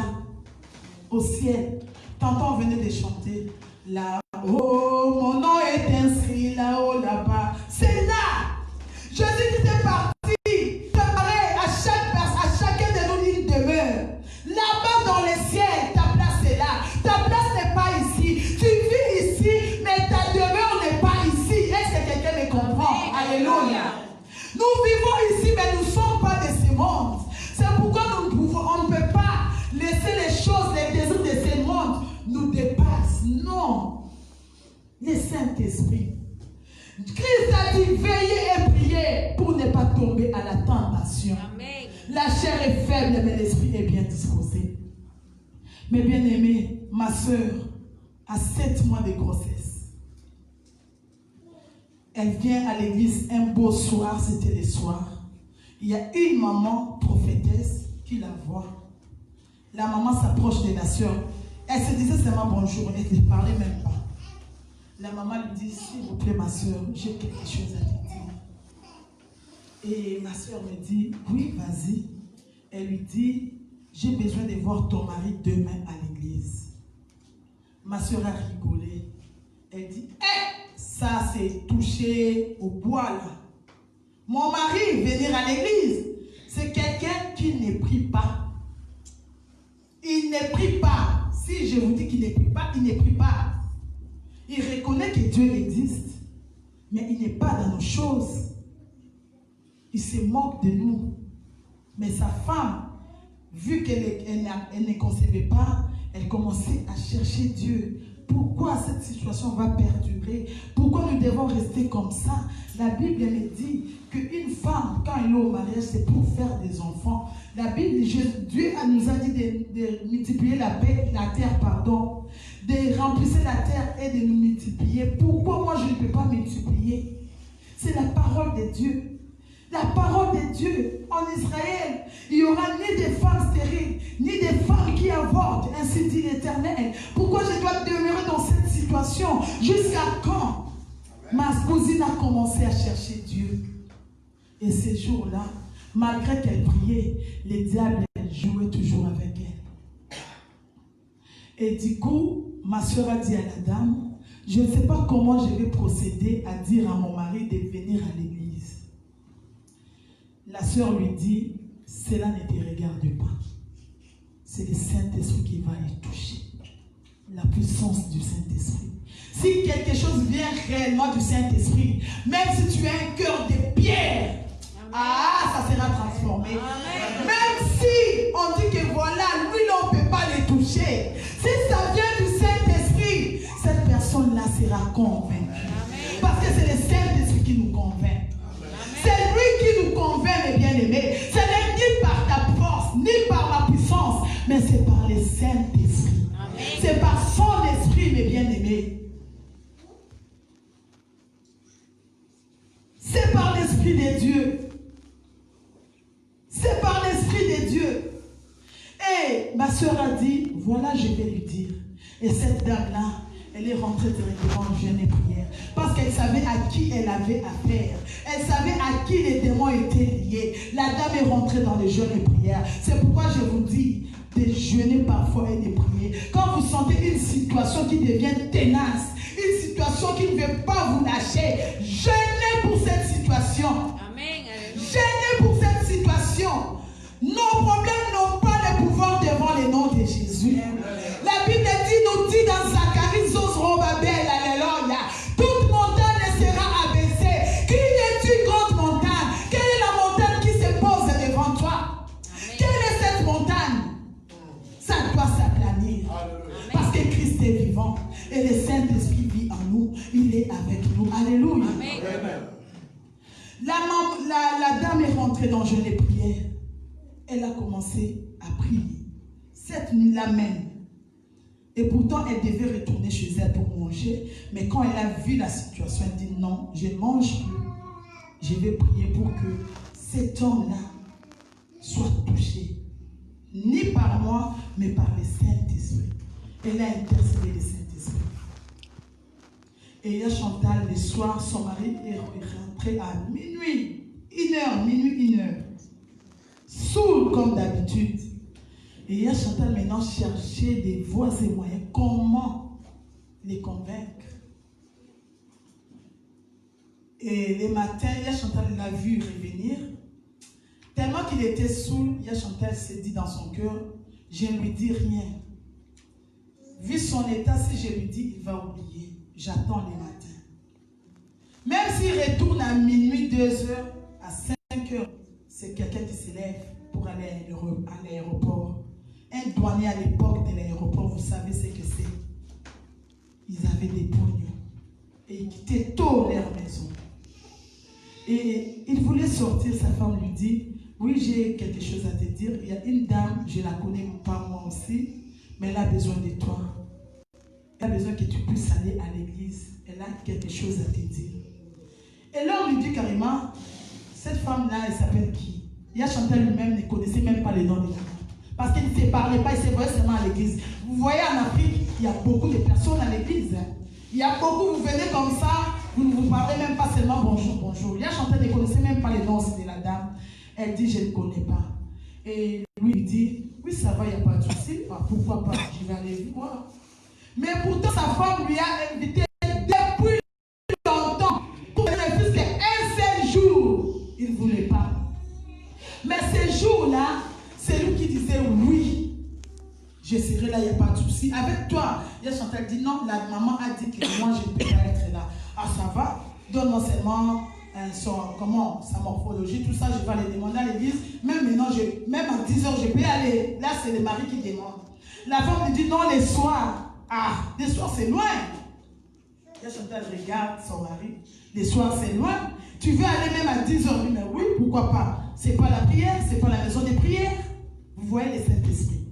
au ciel. Tantôt, on venait de chanter. Là-haut, mon nom est inscrit, là-haut, là-bas. C'est là. Jésus est parti préparer à chacun de nous une demeure. Là-bas dans le ciel, ta place est là. Ta place n'est pas ici. Tu vis ici, mais ta demeure n'est pas ici. Est-ce que quelqu'un me comprend? Alléluia. Nous vivons ici, mais nous ne sommes pas de ce monde. C'est pourquoi on ne peut pas laisser les choses, les désirs de ce monde nous dépassent. Non. Le Saint-Esprit. Christ a dit veillez et priez pour ne pas tomber à la tentation. Amen. La chair est faible, mais l'esprit est bien disposé. Mais bien aimé, ma soeur a 7 mois de grossesse. Elle vient à l'église un beau soir, c'était le soir. Il y a une maman prophétesse qui la voit. La maman s'approche de la soeur. Elle se disait seulement bonjour, elle ne parlait même pas. La maman lui dit, s'il vous plaît ma soeur, j'ai quelque chose à te dire. Et ma soeur me dit, oui, vas-y. Elle lui dit, j'ai besoin de voir ton mari demain à l'église. Ma soeur a rigolé. Elle dit, ça c'est touché au bois là. Mon mari venir à l'église, c'est quelqu'un qui ne prie pas. Il ne prie pas. Si je vous dis qu'il ne prie pas, il ne prie pas. Il reconnaît que Dieu existe, mais il n'est pas dans nos choses. Il se moque de nous. Mais sa femme, vu qu'elle ne concevait pas, elle commençait à chercher Dieu. Pourquoi cette situation va perdurer? Pourquoi nous devons rester comme ça? La Bible me dit qu'une femme, quand elle est au mariage, c'est pour faire des enfants. La Bible, Dieu nous a dit de multiplier la terre, de remplir la terre et de nous multiplier. Pourquoi moi je ne peux pas multiplier? C'est la parole de Dieu. La parole de Dieu. En Israël, il n'y aura ni des femmes stériles, ni des femmes qui avortent, ainsi dit l'Éternel. Pourquoi je dois demeurer dans cette situation? Jusqu'à quand? Ma cousine a commencé à chercher Dieu. Et ces jours-là, malgré qu'elle priait, les diables jouaient toujours avec elle. Et du coup, ma soeur a dit à la dame, je ne sais pas comment je vais procéder à dire à mon mari de venir à l'église. La soeur lui dit, cela ne te regarde pas. C'est le Saint-Esprit qui va y toucher. La puissance du Saint-Esprit. Si quelque chose chose vient réellement du Saint-Esprit, même si tu as un cœur de pierre, ça sera transformé. Amen. Même si on dit que voilà, lui là on ne peut pas le toucher, si ça vient du Saint-Esprit, cette personne-là sera convaincue. Amen. Parce que c'est le Saint-Esprit qui nous convainc. C'est lui qui nous convainc, mes bien-aimés. Ce n'est ni par ta force, ni par ma puissance, mais c'est par le Saint-Esprit. C'est par son esprit, mes bien-aimés. C'est par l'Esprit de Dieu. C'est par l'Esprit de Dieu. Et ma soeur a dit, voilà, je vais lui dire. Et cette dame-là, elle est rentrée directement en jeûne et prière. Parce qu'elle savait à qui elle avait affaire. Elle savait à qui les démons étaient liés. La dame est rentrée dans le jeûne et prière. C'est pourquoi je vous dis de jeûner parfois et de prier. Quand vous sentez une situation qui devient tenace, une situation qui ne veut pas vous lâcher, jeûnez pour cette situation. Amen. Jeûnez pour cette situation. Nos problèmes n'ont pas le pouvoir devant le nom de Jésus. La Bible nous dit dans Zacharie, Zosrobabel, alléluia, toute montagne sera abaissée. Qui est une grande montagne? Quelle est la montagne qui se pose devant toi? Quelle est cette montagne? Ça doit s'aplanir. Parce que Christ est vivant et le Saint-Esprit vit en nous. Il est avec nous. Alléluia. Amen. La dame est rentrée dans jeûne et prière. Elle a commencé à prier. Cette nuit-là même. Et pourtant, elle devait retourner chez elle pour manger. Mais quand elle a vu la situation, elle dit non, je ne mange plus. Je vais prier pour que cet homme-là soit touché. Ni par moi, mais par le Saint-Esprit. Elle a intercédé le Saint-Esprit. Et il y a Chantal, le soir, son mari est rentré à minuit. 1h, minuit, 1h. Saoul comme d'habitude. Et il y a Chantal maintenant chercher des voies et moyens. Comment les convaincre? Et les matins, il y a Chantal l'a vu revenir. Tellement qu'il était saoul, il y a Chantal s'est dit dans son cœur, je ne lui dis rien. Vu son état, si je lui dis, il va oublier. J'attends les matins. Même s'il retourne à minuit, 2h, à 5h, c'est quelqu'un qui se lève pour aller à l'aéroport. Un douanier à l'époque de l'aéroport, vous savez ce que c'est. Ils avaient des pognons. Et ils quittaient tôt leur maison. Et il voulait sortir, sa femme lui dit, oui, j'ai quelque chose à te dire. Il y a une dame, je la connais pas moi aussi, mais elle a besoin de toi. Elle a besoin que tu puisses aller à l'église. Elle a quelque chose à te dire. Et là, on lui dit carrément, cette femme-là, elle s'appelle qui? Il y a Chantal lui-même ne connaissait même pas les noms des gens. Parce qu'il ne se parlait pas, il se voyait seulement à l'église. Vous voyez, en Afrique, il y a beaucoup de personnes à l'église. Il y a beaucoup, vous venez comme ça, vous ne vous parlez même pas seulement bonjour, bonjour. Il y a Chantal ne connaissait même pas les noms de la dame. Elle dit, je ne connais pas. Et lui, il dit, oui, ça va, il n'y a pas de souci. Ah, pourquoi pas, je vais aller voir. Mais pourtant, sa femme lui a invité depuis longtemps pour ne plus qu'un seul jour. Il ne voulait pas. Mais ce jour-là, c'est lui qui disait oui. Je serai là, il n'y a pas de souci. Avec toi, il y a Chantal qui dit non, la maman a dit que moi je ne peux pas être là. Ah, ça va, donne-moi seulement sa morphologie, tout ça, je vais aller demander à l'église. Même maintenant, même à 10h, je peux aller. Là, c'est le mari qui demande. La femme lui dit non, les soirs. Ah, les soirs, c'est loin. Il y a Chantal regarde son mari. Les soirs, c'est loin. Tu veux aller même à 10h, mais oui, pourquoi pas? C'est pas la prière, c'est pas la maison de prière. Vous voyez le Saint-Esprit.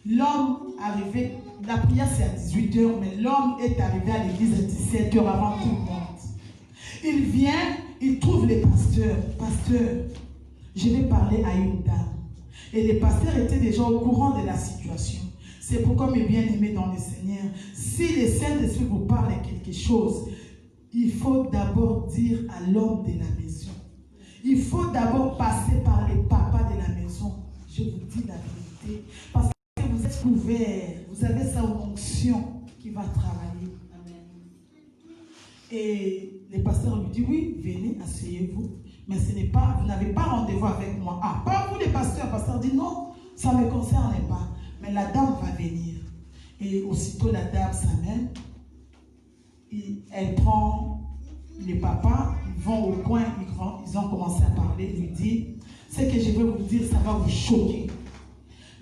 L'homme arrivé, la prière c'est à 18h, mais l'homme est arrivé à l'église à 17h avant tout le monde. Il vient, il trouve les pasteurs. Pasteur, je vais parler à une dame. Et les pasteurs étaient déjà au courant de la situation. C'est pourquoi, mes bien-aimés dans le Seigneur, si le Saint-Esprit vous parle de quelque chose, il faut d'abord dire à l'homme de la maison. Il faut d'abord passer par les papas de la maison. Je vous dis la vérité. Parce que vous êtes couverts. Vous avez sa onction qui va travailler. Amen. Et les pasteurs lui disent, oui, venez, asseyez-vous. Mais ce n'est pas, vous n'avez pas rendez-vous avec moi. Ah, pas vous les pasteurs. Le pasteur dit, non, ça ne me concerne pas. Mais la dame va venir. Et aussitôt la dame s'amène. Elle prend les papas, ils vont au coin, ils ont commencé à parler, lui dit, ce que je vais vous dire, ça va vous choquer.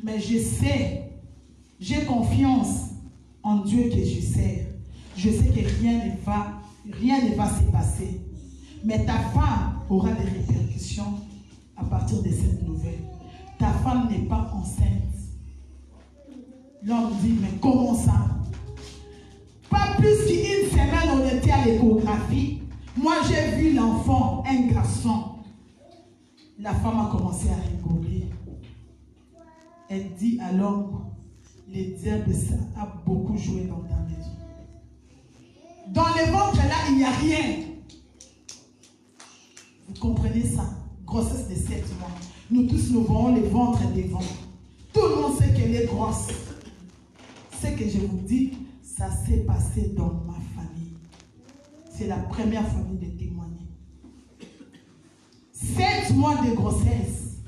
Mais je sais, j'ai confiance en Dieu que je sers. Je sais que rien ne va se passer. Mais ta femme aura des répercussions à partir de cette nouvelle. Ta femme n'est pas enceinte. L'homme dit, mais comment ça? Pas plus qu'une semaine, on était à l'échographie. Moi, j'ai vu l'enfant, un garçon. La femme a commencé à rigoler. Elle dit à l'homme, le diable a beaucoup joué dans ta maison. Dans le ventre là, il n'y a rien. Vous comprenez ça? Grossesse de 7 mois. Nous tous, nous voyons les ventres devant. Tout le monde sait qu'elle est grosse. Ce que je vous dis, ça s'est passé dans ma famille. C'est la première famille de témoigner. 7 mois de grossesse.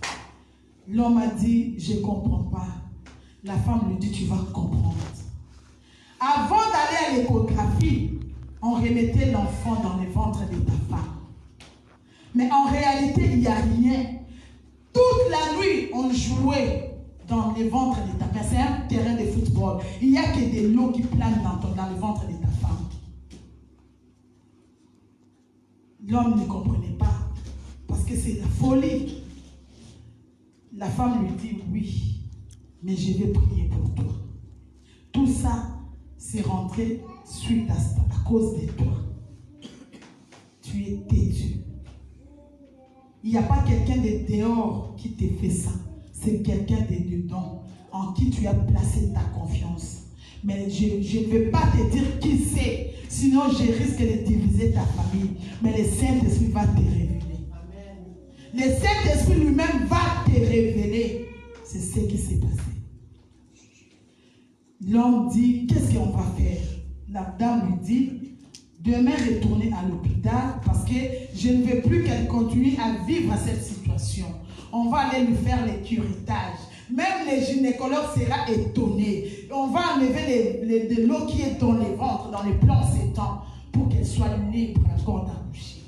L'homme a dit, je ne comprends pas. La femme lui dit, tu vas comprendre. Avant d'aller à l'échographie, on remettait l'enfant dans le ventre de ta femme. Mais en réalité, il n'y a rien. Toute la nuit, on jouait dans le ventre de ta femme. C'est un terrain de football. Il n'y a que de l'eau qui plane dans le ventre de ta femme. L'homme ne comprenait pas. Parce que c'est la folie. La femme lui dit, oui, mais je vais prier pour toi. Tout ça, c'est rentré suite à cause de toi. Tu es têtu. Il n'y a pas quelqu'un de dehors qui te fait ça. C'est quelqu'un de dedans en qui tu as placé ta confiance. Mais je ne vais pas te dire qui c'est. Sinon, je risque de diviser ta famille. Mais le Saint-Esprit va te révéler. Le Saint-Esprit lui-même va te révéler. C'est ce qui s'est passé. L'homme dit, qu'est-ce qu'on va faire? La dame lui dit, demain retourner à l'hôpital parce que je ne veux plus qu'elle continue à vivre cette situation. On va aller lui faire les curetages. Même le gynécologue sera étonné. On va enlever de l'eau qui est dans les ventres, dans les plans s'étend, pour qu'elle soit libre encore d'accoucher.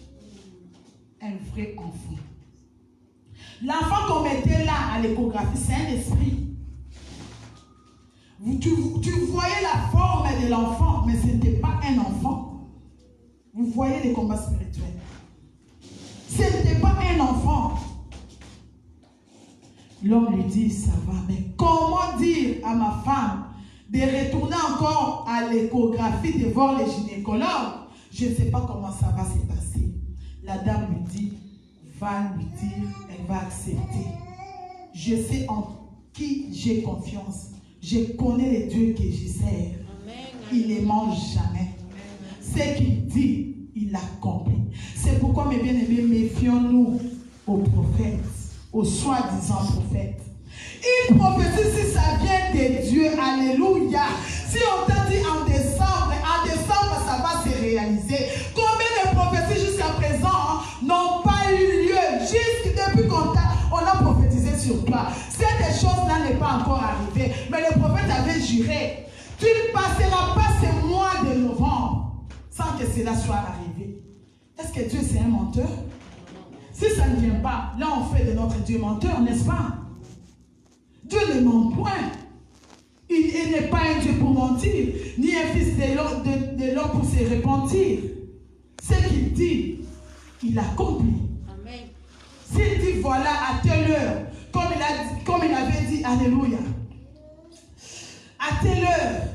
Un vrai enfant. L'enfant qu'on mettait là à l'échographie, c'est un esprit. Tu voyais la forme de l'enfant, mais ce n'était pas un enfant. Vous voyez les combats spirituels. Ce n'était pas un enfant. L'homme lui dit, ça va, mais comment dire à ma femme de retourner encore à l'échographie, de voir les gynécologues? Je ne sais pas comment ça va se passer. La dame lui dit, va lui dire, elle va accepter. Je sais en qui j'ai confiance. Je connais le Dieu que je sers. Il ne mange jamais. Ce qu'il dit, il accomplit. C'est pourquoi, mes bien-aimés, méfions-nous aux prophètes, aux soi-disant prophètes. Il prophétise si ça vient de Dieu. Alléluia. Si on t'a dit en décembre, ça va se réaliser. Combien de prophéties jusqu'à présent n'ont pas eu lieu? Juste depuis qu'on a prophétisé sur toi. Cette chose-là n'est pas encore arrivée. Mais le prophète avait juré. Tu ne passeras pas ce mois de novembre sans que cela soit arrivé. Est-ce que Dieu c'est un menteur? Si ça ne vient pas, là on fait de notre Dieu menteur, n'est-ce pas? Dieu ne ment point. Il n'est pas un Dieu pour mentir, ni un fils de l'homme pour se repentir. Ce qu'il dit, il accomplit. Amen. S'il dit voilà à telle heure, comme il avait dit, alléluia, à telle heure,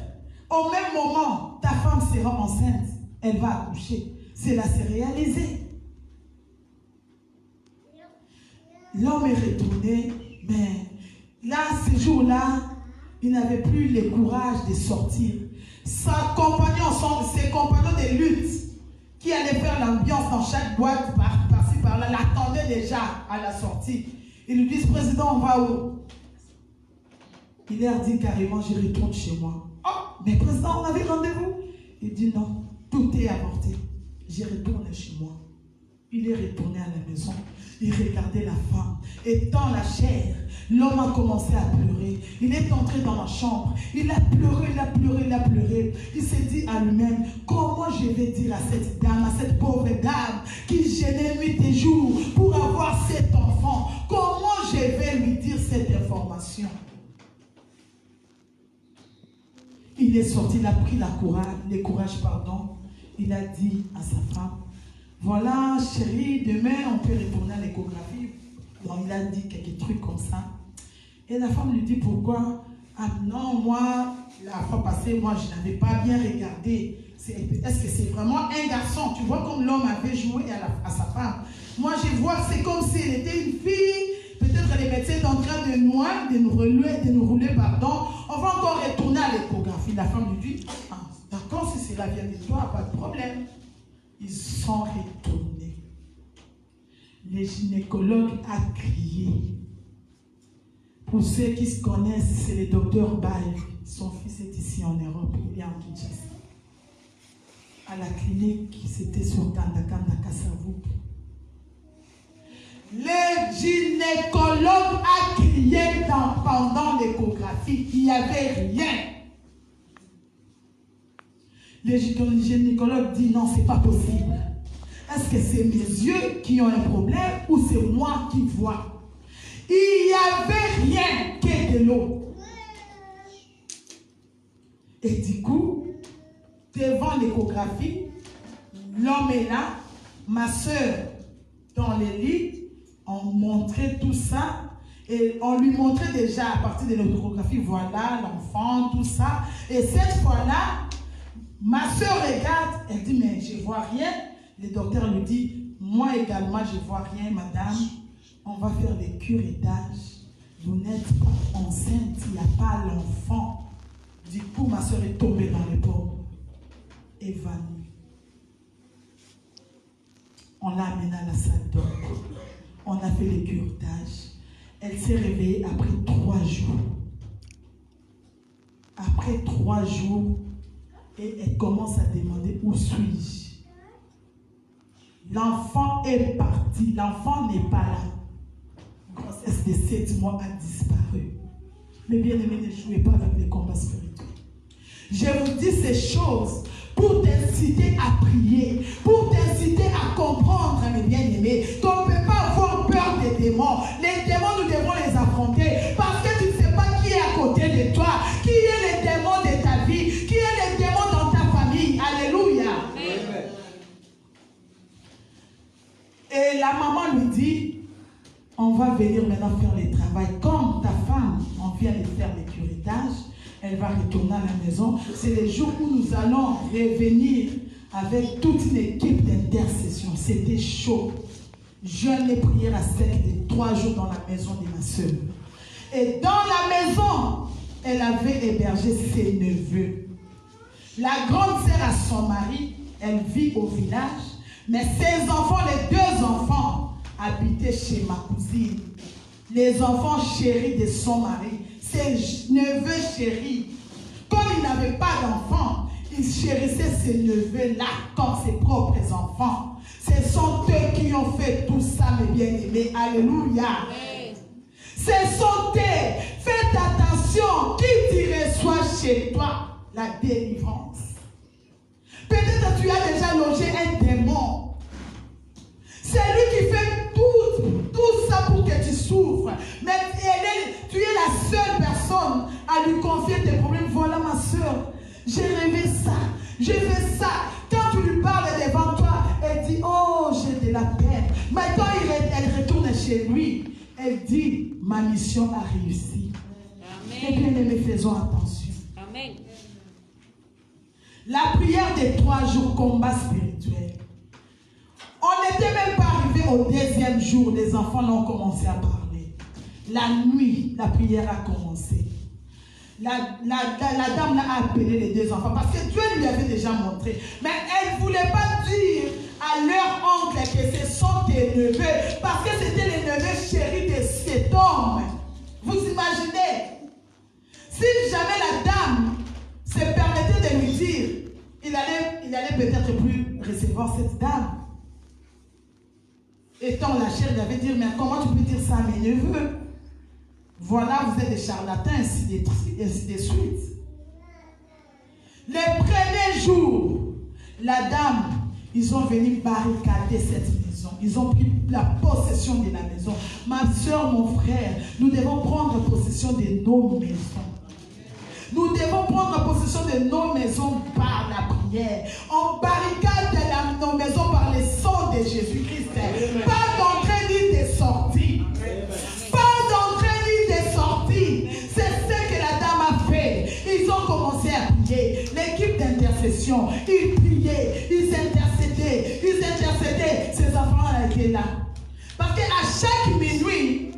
au même moment, ta femme sera enceinte, elle va accoucher. Cela s'est réalisé. L'homme est retourné, mais là, ce jour-là, il n'avait plus le courage de sortir. Ses compagnons de lutte, qui allaient faire l'ambiance dans chaque boîte, par-ci, par-là, l'attendaient déjà à la sortie. Ils lui disent, président, on va où? Il leur dit carrément, je retourne chez moi. Oh, mais président, on avait rendez-vous. Il dit non, tout est avorté. Je retourne chez moi. Il est retourné à la maison. Il regardait la femme. Et dans la chair, l'homme a commencé à pleurer. Il est entré dans la chambre. Il a pleuré, il a pleuré, il a pleuré. Il s'est dit à lui-même, comment je vais dire à cette dame, à cette pauvre dame qui gênait nuit et jour pour avoir cet enfant, comment je vais lui dire cette information? Il est sorti, il a pris le courage. Il a dit à sa femme, voilà chérie, demain on peut retourner à l'échographie. Donc il a dit quelques trucs comme ça. Et la femme lui dit pourquoi? Ah non, moi, la fois passée, moi je n'avais pas bien regardé. Est-ce que c'est vraiment un garçon? Tu vois comme l'homme avait joué à sa femme. Moi je vois que c'est comme si elle était une fille. Peut-être les médecins sont en train de nous rouler, pardon. On va encore retourner à l'échographie. La femme lui dit, ah, d'accord, si cela vient de toi, pas de problème. Ils sont retournés. Le gynécologue a crié. Pour ceux qui se connaissent, c'est le docteur Baye. Son fils est ici en Europe, il est en Kinshasa. À la clinique, c'était sur Kandakanda, Kassavou. Le gynécologue a crié pendant l'échographie. Il n'y avait rien. Le gynécologue dit non, c'est pas possible. Est-ce que c'est mes yeux qui ont un problème ou c'est moi qui vois? Il n'y avait rien que de l'eau. Et du coup, devant l'échographie, l'homme est là, ma soeur dans le lit, on montrait tout ça. Et on lui montrait déjà à partir de l'échographie, voilà l'enfant, tout ça. Et cette fois-là, ma soeur regarde, elle dit, mais je ne vois rien. Le docteur lui dit, moi également, je ne vois rien, madame. On va faire le curettage. Vous n'êtes pas enceinte, il n'y a pas l'enfant. Du coup, ma soeur est tombée dans les pommes, évanouie. On l'a amenée à la salle d'or. On a fait le curettage. Elle s'est réveillée après 3 jours. Après 3 jours, et elle commence à demander où suis-je. L'enfant est parti. L'enfant n'est pas là. Grossesse de 7 mois a disparu. Mais bien aimé, ne jouez pas avec les combats spirituels. Je vous dis ces choses pour t'inciter à prier, pour t'inciter à comprendre, mes bien-aimés, qu'on ne peut pas avoir peur des démons. Les démons, nous devons les affronter parce que tu ne sais pas qui est à côté de toi, qui est le démon de ta vie, qui est le démon dans ta famille. Alléluia. Amen. Et la maman lui dit, on va venir maintenant faire le travail. Comme ta femme, on vient de faire le curettage, elle va retourner à la maison. C'est le jour où nous allons revenir avec toute une équipe d'intercession. C'était chaud. Jeûne et prière à sec de 3 jours dans la maison de ma soeur. Et dans la maison, elle avait hébergé ses neveux. La grande sœur a son mari, elle vit au village, mais ses enfants, les 2 enfants, habitaient chez ma cousine. Les enfants chéris de son mari, ses neveux chéris. Comme il n'avait pas d'enfants, il chérissait ses neveux-là comme ses propres enfants. Ce sont eux qui ont fait tout ça, mes bien-aimés. Alléluia. Ce sont eux. Faites attention. Qui t'y reçoit chez toi? La délivrance. Peut-être que tu as déjà logé un démon. C'est lui qui fait tout ça pour que tu souffres. Mais tu es la seule personne à lui confier tes problèmes. Voilà ma soeur, j'ai rêvé ça, j'ai fait ça. Quand tu lui parles devant toi, elle dit, oh, j'ai de la peine. Maintenant, elle retourne chez lui. Elle dit, ma mission a réussi. Et bien aimés, faisons attention. Amen. La prière des 3 jours, combat spirituel. On n'était même pas arrivé au 2e jour, les enfants l'ont commencé à parler. La nuit, la prière a commencé. La dame l'a appelé les 2 enfants parce que Dieu lui avait déjà montré. Mais elle ne voulait pas dire à leur oncle que ce sont tes neveux parce que c'était les neveux chéris de cet homme. Vous imaginez? Si jamais la dame se permettait de lui dire, il allait peut-être plus recevoir cette dame. étant la chair, il avait dit, mais comment tu peux dire ça à mes neveux? Voilà, vous êtes des charlatans, ainsi de suite. Les premiers jours, la dame, ils ont venu barricader cette maison. Ils ont pris la possession de la maison. Ma soeur, mon frère, nous devons prendre possession de nos maisons. Nous devons prendre possession de nos maisons par la prière. On barricade nos maisons par le sang de Jésus-Christ. Pas d'entrée ni de sortie. Pas d'entrée ni de sortie. C'est ce que la dame a fait. Ils ont commencé à prier. L'équipe d'intercession, ils priaient, ils intercédaient. Ces enfants-là étaient là. Parce qu'à chaque minuit,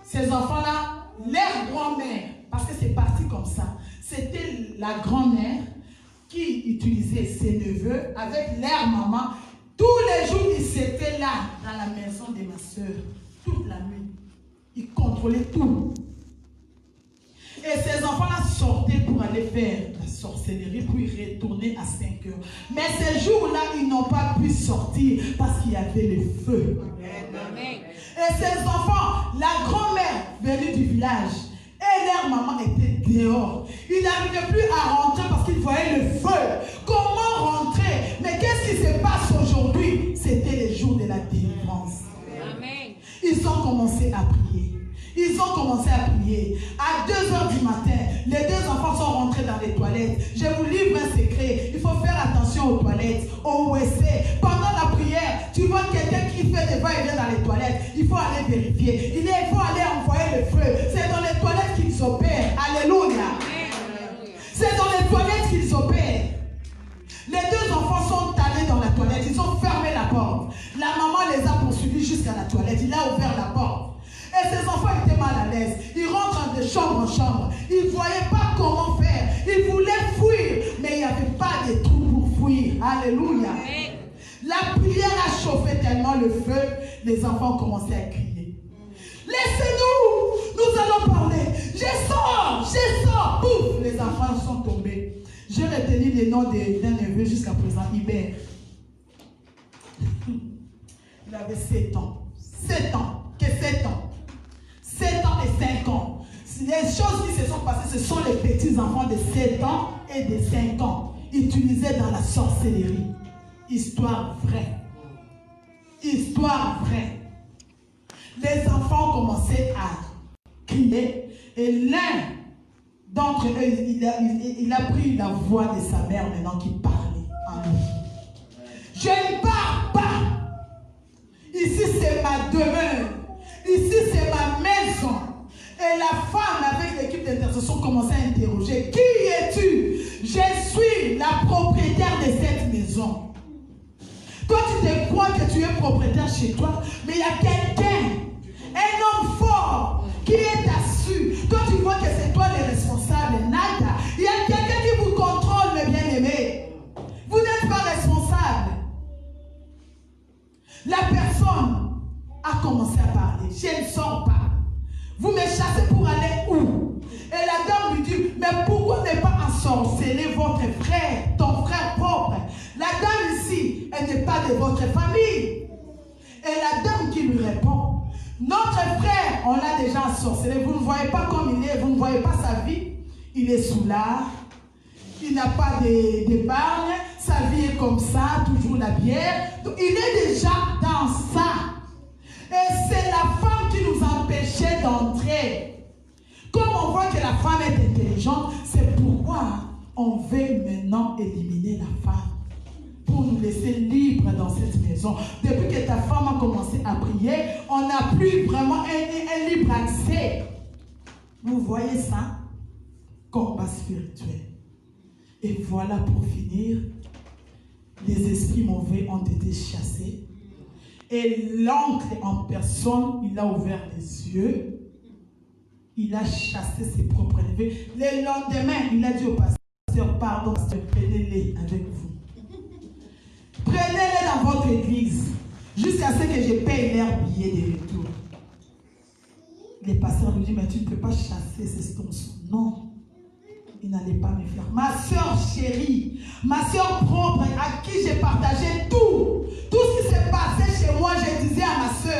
ces enfants-là, leur grand-mère, parce que c'est parti comme ça, c'était la grand-mère qui utilisait ses neveux avec leur maman. Tous les jours, ils étaient là dans la maison de ma soeur, toute la nuit. Ils contrôlaient tout. Et ces enfants-là sortaient pour aller faire la sorcellerie, pour y retourner à 5 heures. Mais ces jours-là, ils n'ont pas pu sortir parce qu'il y avait le feu. Amen. Et ces enfants, la grand-mère venue du village, et leur maman était dehors. Ils n'arrivaient plus à rentrer parce qu'ils voyaient le feu. Comment rentrer? Mais qu'est-ce qui se passe aujourd'hui? C'était le jour de la délivrance. Amen. Ils ont commencé à prier. À 2 heures du matin, les 2 enfants sont rentrés dans les toilettes. Je vous livre un secret. Il faut faire attention aux toilettes, aux WC. Pendant la prière, tu vois quelqu'un qui fait des va-et-vient dans les toilettes. Il faut aller vérifier. Il faut aller envoyer le feu. C'est dans les toilettes qu'ils opèrent. Alléluia. C'est dans les toilettes qu'ils opèrent. Les 2 enfants sont allés dans la toilette. Ils ont fermé la porte. La maman les a poursuivis jusqu'à la toilette. Il a ouvert la porte. Et ces enfants étaient mal à l'aise. Ils rentrent de chambre en chambre. Ils ne voyaient pas comment faire. Ils voulaient fuir, mais il n'y avait pas de trou pour fuir. Alléluia. Amen. La prière a chauffé tellement le feu, les enfants ont commencé à crier. Laissez-nous, nous allons parler. Je sors. Pouf, les enfants sont tombés. J'ai retenu le nom d'un neveu jusqu'à présent, Hubert. Il avait 7 ans. 7 ans. 7 ans et 5 ans. Les choses qui se sont passées, ce sont les petits enfants de 7 ans et de 5 ans utilisés dans la sorcellerie. Histoire vraie. Les enfants ont commencé à crier et l'un d'entre eux, il a pris la voix de sa mère maintenant qui parlait en nous. Je ne pars pas. Ici c'est ma demeure. Ici, c'est ma maison. Et la femme avec l'équipe d'intercession commençait à interroger. Qui es-tu? Je suis la propriétaire de cette maison. Toi, tu te crois que tu es propriétaire chez toi, mais il y a quelqu'un, un homme fort, qui est assis. Toi, tu vois que c'est toi le responsable. Nada. Il y a quelqu'un qui vous contrôle, mes bien-aimés. Vous n'êtes pas responsable. La personne a commencé à parler. Je ne sors pas. Vous me chassez pour aller où? Et la dame lui dit, mais pourquoi ne pas ensorceler votre frère, ton frère propre? La dame ici, elle n'est pas de votre famille. Et la dame qui lui répond, notre frère, on l'a déjà ensorcelé. Vous ne voyez pas comme il est, vous ne voyez pas sa vie. Il est sous l'art. Il n'a pas d'épargne. Sa vie est comme ça, toujours la bière. Donc, il est déjà dans ça. Et c'est la femme qui nous empêchait d'entrer. Comme on voit que la femme est intelligente, c'est pourquoi on veut maintenant éliminer la femme. Pour nous laisser libres dans cette maison. Depuis que ta femme a commencé à prier, on n'a plus vraiment un libre accès. Vous voyez ça? Combat spirituel. Et voilà pour finir, les esprits mauvais ont été chassés. Et l'oncle en personne, il a ouvert les yeux. Il a chassé ses propres neveux. Le lendemain, il a dit au pasteur, pardon, pasteur, prenez-les avec vous. Prenez-les dans votre église. Jusqu'à ce que je paye leur billet de retour. Le pasteur lui dit, mais tu ne peux pas chasser ces tonsons. Non. Il n'allait pas me faire. Ma soeur chérie, ma soeur propre, à qui j'ai partagé tout. Tout ce qui s'est passé chez moi, je disais à ma soeur,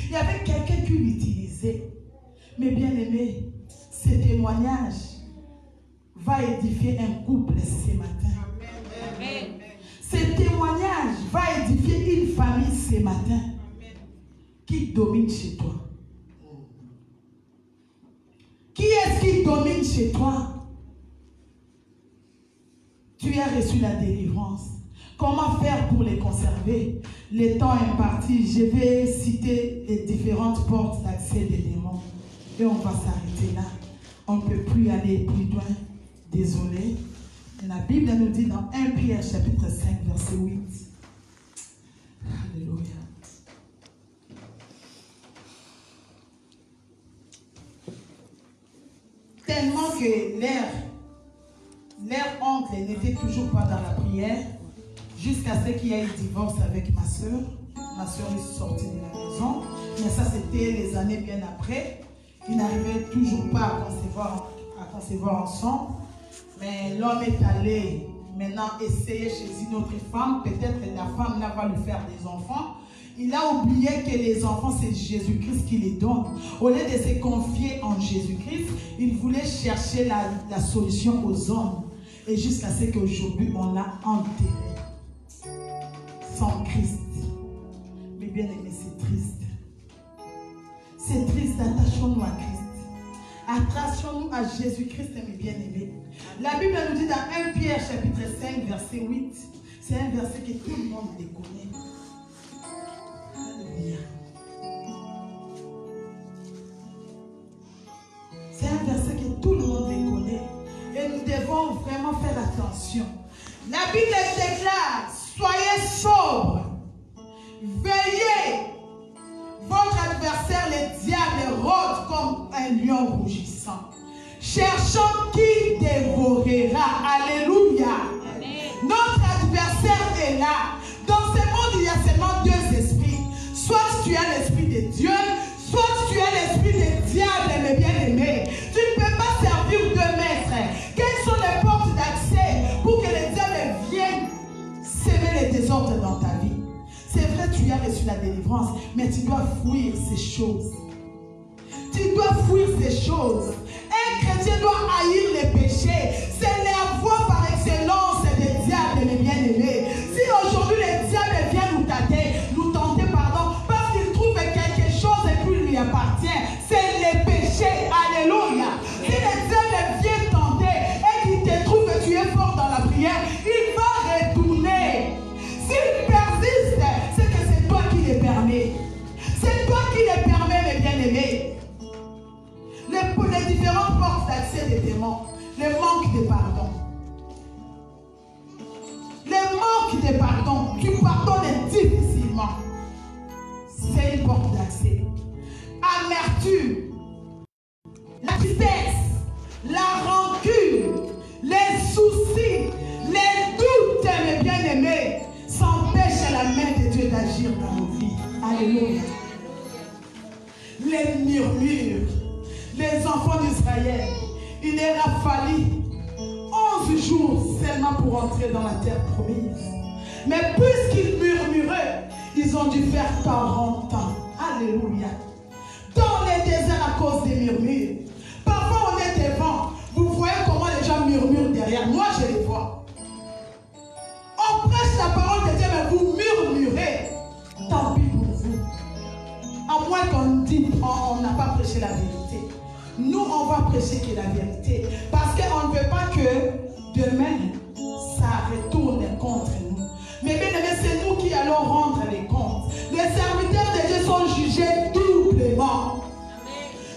Il y avait quelqu'un qui l'utilisait. Mais bien aimé, ce témoignage va édifier un couple ce matin. Amen. Ce témoignage va édifier une famille ce matin. Qui domine chez toi? Qui est-ce qui domine chez toi? Tu as reçu la délivrance. Comment faire pour les conserver? Le temps est parti. Je vais citer les différentes portes d'accès des démons. Et on va s'arrêter là. On ne peut plus aller plus loin. Désolé. La Bible nous dit dans 1 Pierre chapitre 5 verset 8. Alléluia. Tellement que leur oncle n'était toujours pas dans la prière, jusqu'à ce qu'il y ait un divorce avec ma soeur. Ma soeur est sortie de la maison, mais ça c'était les années bien après. Ils n'arrivaient toujours pas à concevoir ensemble. Mais l'homme est allé maintenant essayer chez une autre femme. Peut-être que la femme là va lui faire des enfants. Il a oublié que les enfants, c'est Jésus-Christ qui les donne. Au lieu de se confier en Jésus-Christ, il voulait chercher la solution aux hommes. Et jusqu'à ce qu'aujourd'hui, on l'a enterré. Sans Christ. Mais bien aimé, c'est triste. C'est triste, attachons-nous à Christ. Attachons-nous à Jésus-Christ, mes bien-aimés. La Bible nous dit dans 1 Pierre chapitre 5, verset 8. C'est un verset que tout le monde les connaît. Alléluia. C'est un verset que tout le monde les connaît. Et nous devons vraiment faire attention. La Bible déclare, soyez sobres, veillez. Votre adversaire, le diable, rôde comme un lion rougissant, cherchant qui dévorera. Alléluia. Amen. Notre adversaire est là. Dans ce monde, il y a seulement deux esprits. Soit tu as l'esprit de Dieu, soit tu as l'esprit du diable, mes bien-aimés. Tu ne peux pas servir deux maîtres. Quelles sont les portes d'accès pour que le diable vienne s'aimer les désordres dans ta vie? C'est vrai, tu as reçu la délivrance, mais tu dois fuir ces choses. Tu dois fuir ces choses. Un chrétien doit haïr les péchés. C'est la voie par excellence des diables, mes bien-aimés. Si aujourd'hui le diable vient nous tenter, parce qu'il trouve quelque chose et puis lui appartient, c'est les péchés. Alléluia. Si le diable vient tenter et qu'il te trouve que tu es fort dans la prière, il va retourner. S'il persiste, c'est que c'est toi qui les permets. C'est toi qui les permets, mes bien-aimés. Les différentes portes d'accès des démons. Le manque de pardon. Le manque de pardon. Tu pardonnes difficilement. C'est une porte d'accès. Amertume. La tristesse. La rancune. Les soucis. Les doutes, mes bien-aimés, s'empêchent à la main de Dieu d'agir dans nos vies. Alléluia. Les murmures. Les enfants d'Israël, il leur a fallu 11 jours seulement pour entrer dans la terre promise. Mais puisqu'ils murmuraient, ils ont dû faire 40 ans. Alléluia. Dans les déserts à cause des murmures. Parfois on est devant. Vous voyez comment les gens murmurent derrière. Moi je les vois. On prêche la parole de Dieu, mais vous murmurez. Tant pis pour vous. À moins qu'on dise on n'a pas prêché la vérité. Nous, on va prêcher que la vérité. Parce qu'on ne veut pas que demain, ça retourne contre nous. Mais bien aimé, c'est nous qui allons rendre les comptes. Les serviteurs de Dieu sont jugés doublement.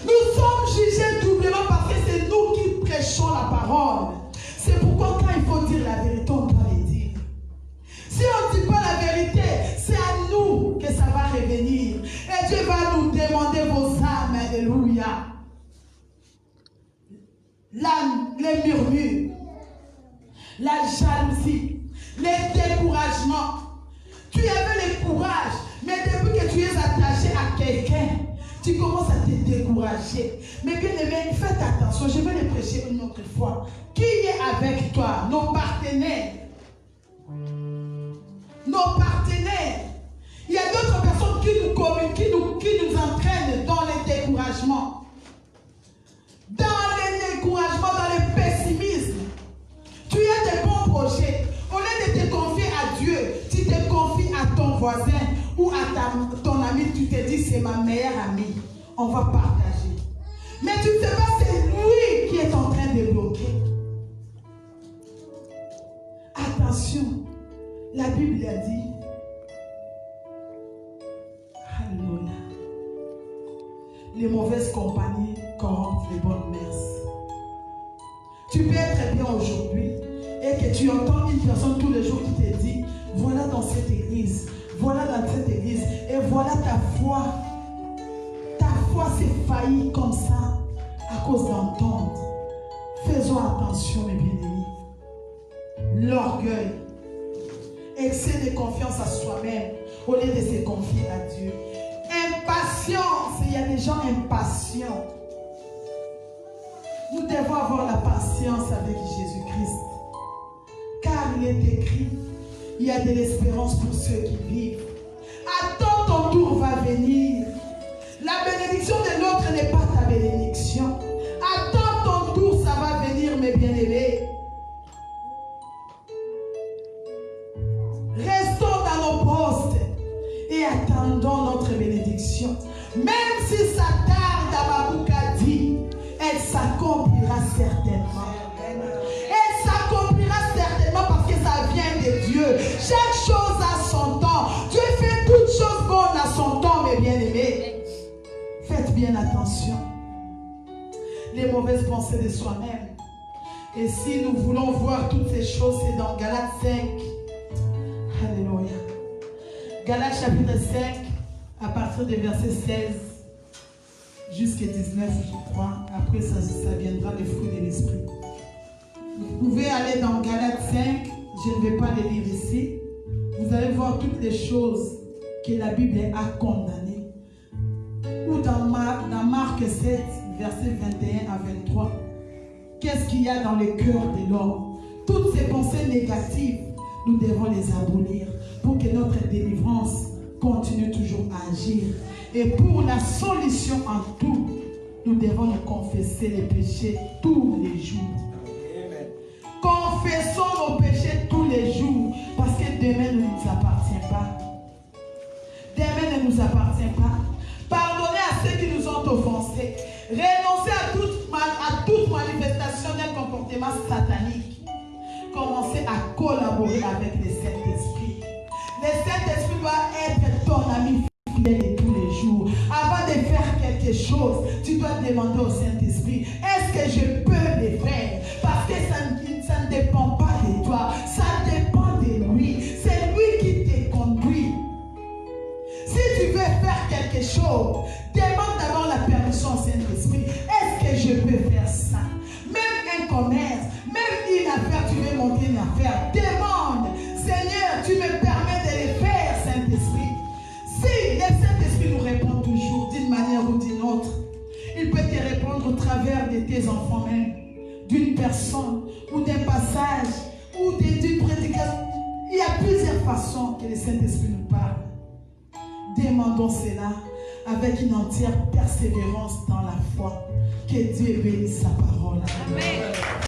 Nous sommes jugés doublement parce que c'est nous qui prêchons la parole. C'est pourquoi quand il faut dire la vérité, on doit les dire. Si on ne dit pas la vérité, c'est à nous que ça va revenir. Et Dieu va nous demander vos âmes. Alléluia. Les murmures, la jalousie, les découragements. Tu avais le courage, mais depuis que tu es attaché à quelqu'un, tu commences à te décourager. Mais bien aimé, faites attention, je vais le prêcher une autre fois. Qui est avec toi? Nos partenaires. Nos partenaires. Il y a d'autres personnes qui nous communiquent, qui nous voisin ou à ton ami, tu te dis c'est ma meilleure amie. On va partager. Mais tu ne sais pas, c'est lui qui est en train de bloquer. Attention, la Bible a dit, alléluia, les mauvaises compagnies corrompent les bonnes mœurs. Tu peux être bien aujourd'hui et que tu entends une personne tous les jours qui te dit, voilà dans cette église, voilà dans cette église, et voilà ta foi. Ta foi s'est faillie comme ça à cause d'entendre. Faisons attention, mes bien-aimés. L'orgueil, excès de confiance à soi-même au lieu de se confier à Dieu. Impatience, il y a des gens impatients. Nous devons avoir la patience avec Jésus-Christ. Car il est écrit, il y a de l'espérance pour ceux qui vivent. Attends, ton tour va venir. La bénédiction de l'autre n'est pas ta bénédiction. Attends, ton tour, ça va venir, mes bien-aimés. Restons dans nos postes et attendons notre bénédiction. Même si ça tarde, Ababouk dit, elle s'accomplira certainement. Elle s'accomplira certainement parce que ça vient de Dieu. Chaque chose a son temps. Dieu fait toutes choses bonnes à son temps, mes bien-aimés. Faites bien attention. Les mauvaises pensées de soi-même. Et si nous voulons voir toutes ces choses, c'est dans Galates 5. Alléluia. Galates chapitre 5, à partir du verset 16 jusqu'à 19, je crois. Après, ça viendra les fruits de l'esprit. Vous pouvez aller dans Galates 5. Je ne vais pas les lire ici. Vous allez voir toutes les choses que la Bible a condamnées. Ou dans Marc 7, verset 21 à 23. Qu'est-ce qu'il y a dans le cœur de l'homme? Toutes ces pensées négatives, nous devons les abolir pour que notre délivrance continue toujours à agir. Et pour la solution en tout, nous devons nous confesser les péchés tous les jours. Amen. Confessons nos péchés tous les jours parce que demain ne nous appartient pas. Demain ne nous appartient pas. Pardonnez à ceux qui nous ont offensés. Renoncez à toute manifestation d'un comportement satanique. Commencez à collaborer avec le Saint-Esprit. Le Saint-Esprit doit être ton ami fidèle de tous les jours. Avant de faire quelque chose, tu dois demander au Saint-Esprit, est-ce que je peux le faire? Parce que ça ne dépend pas de toi, ça dépend de lui. C'est lui qui te conduit. Si tu veux faire quelque chose, demande d'abord la permission au Saint-Esprit. Est-ce que je peux faire ça? Même un commerce, même une affaire, tu veux monter une affaire, demande, Seigneur, tu me permets de le faire, Saint-Esprit. Si le Saint-Esprit nous répond toujours d'une manière ou d'une autre, il peut te répondre au travers de tes enfants même, d'une personne ou d'un passage ou d'une prédication. Il y a plusieurs façons que le Saint-Esprit nous parle. Demandons cela avec une entière persévérance dans la foi. Que Dieu bénisse sa parole. Amen.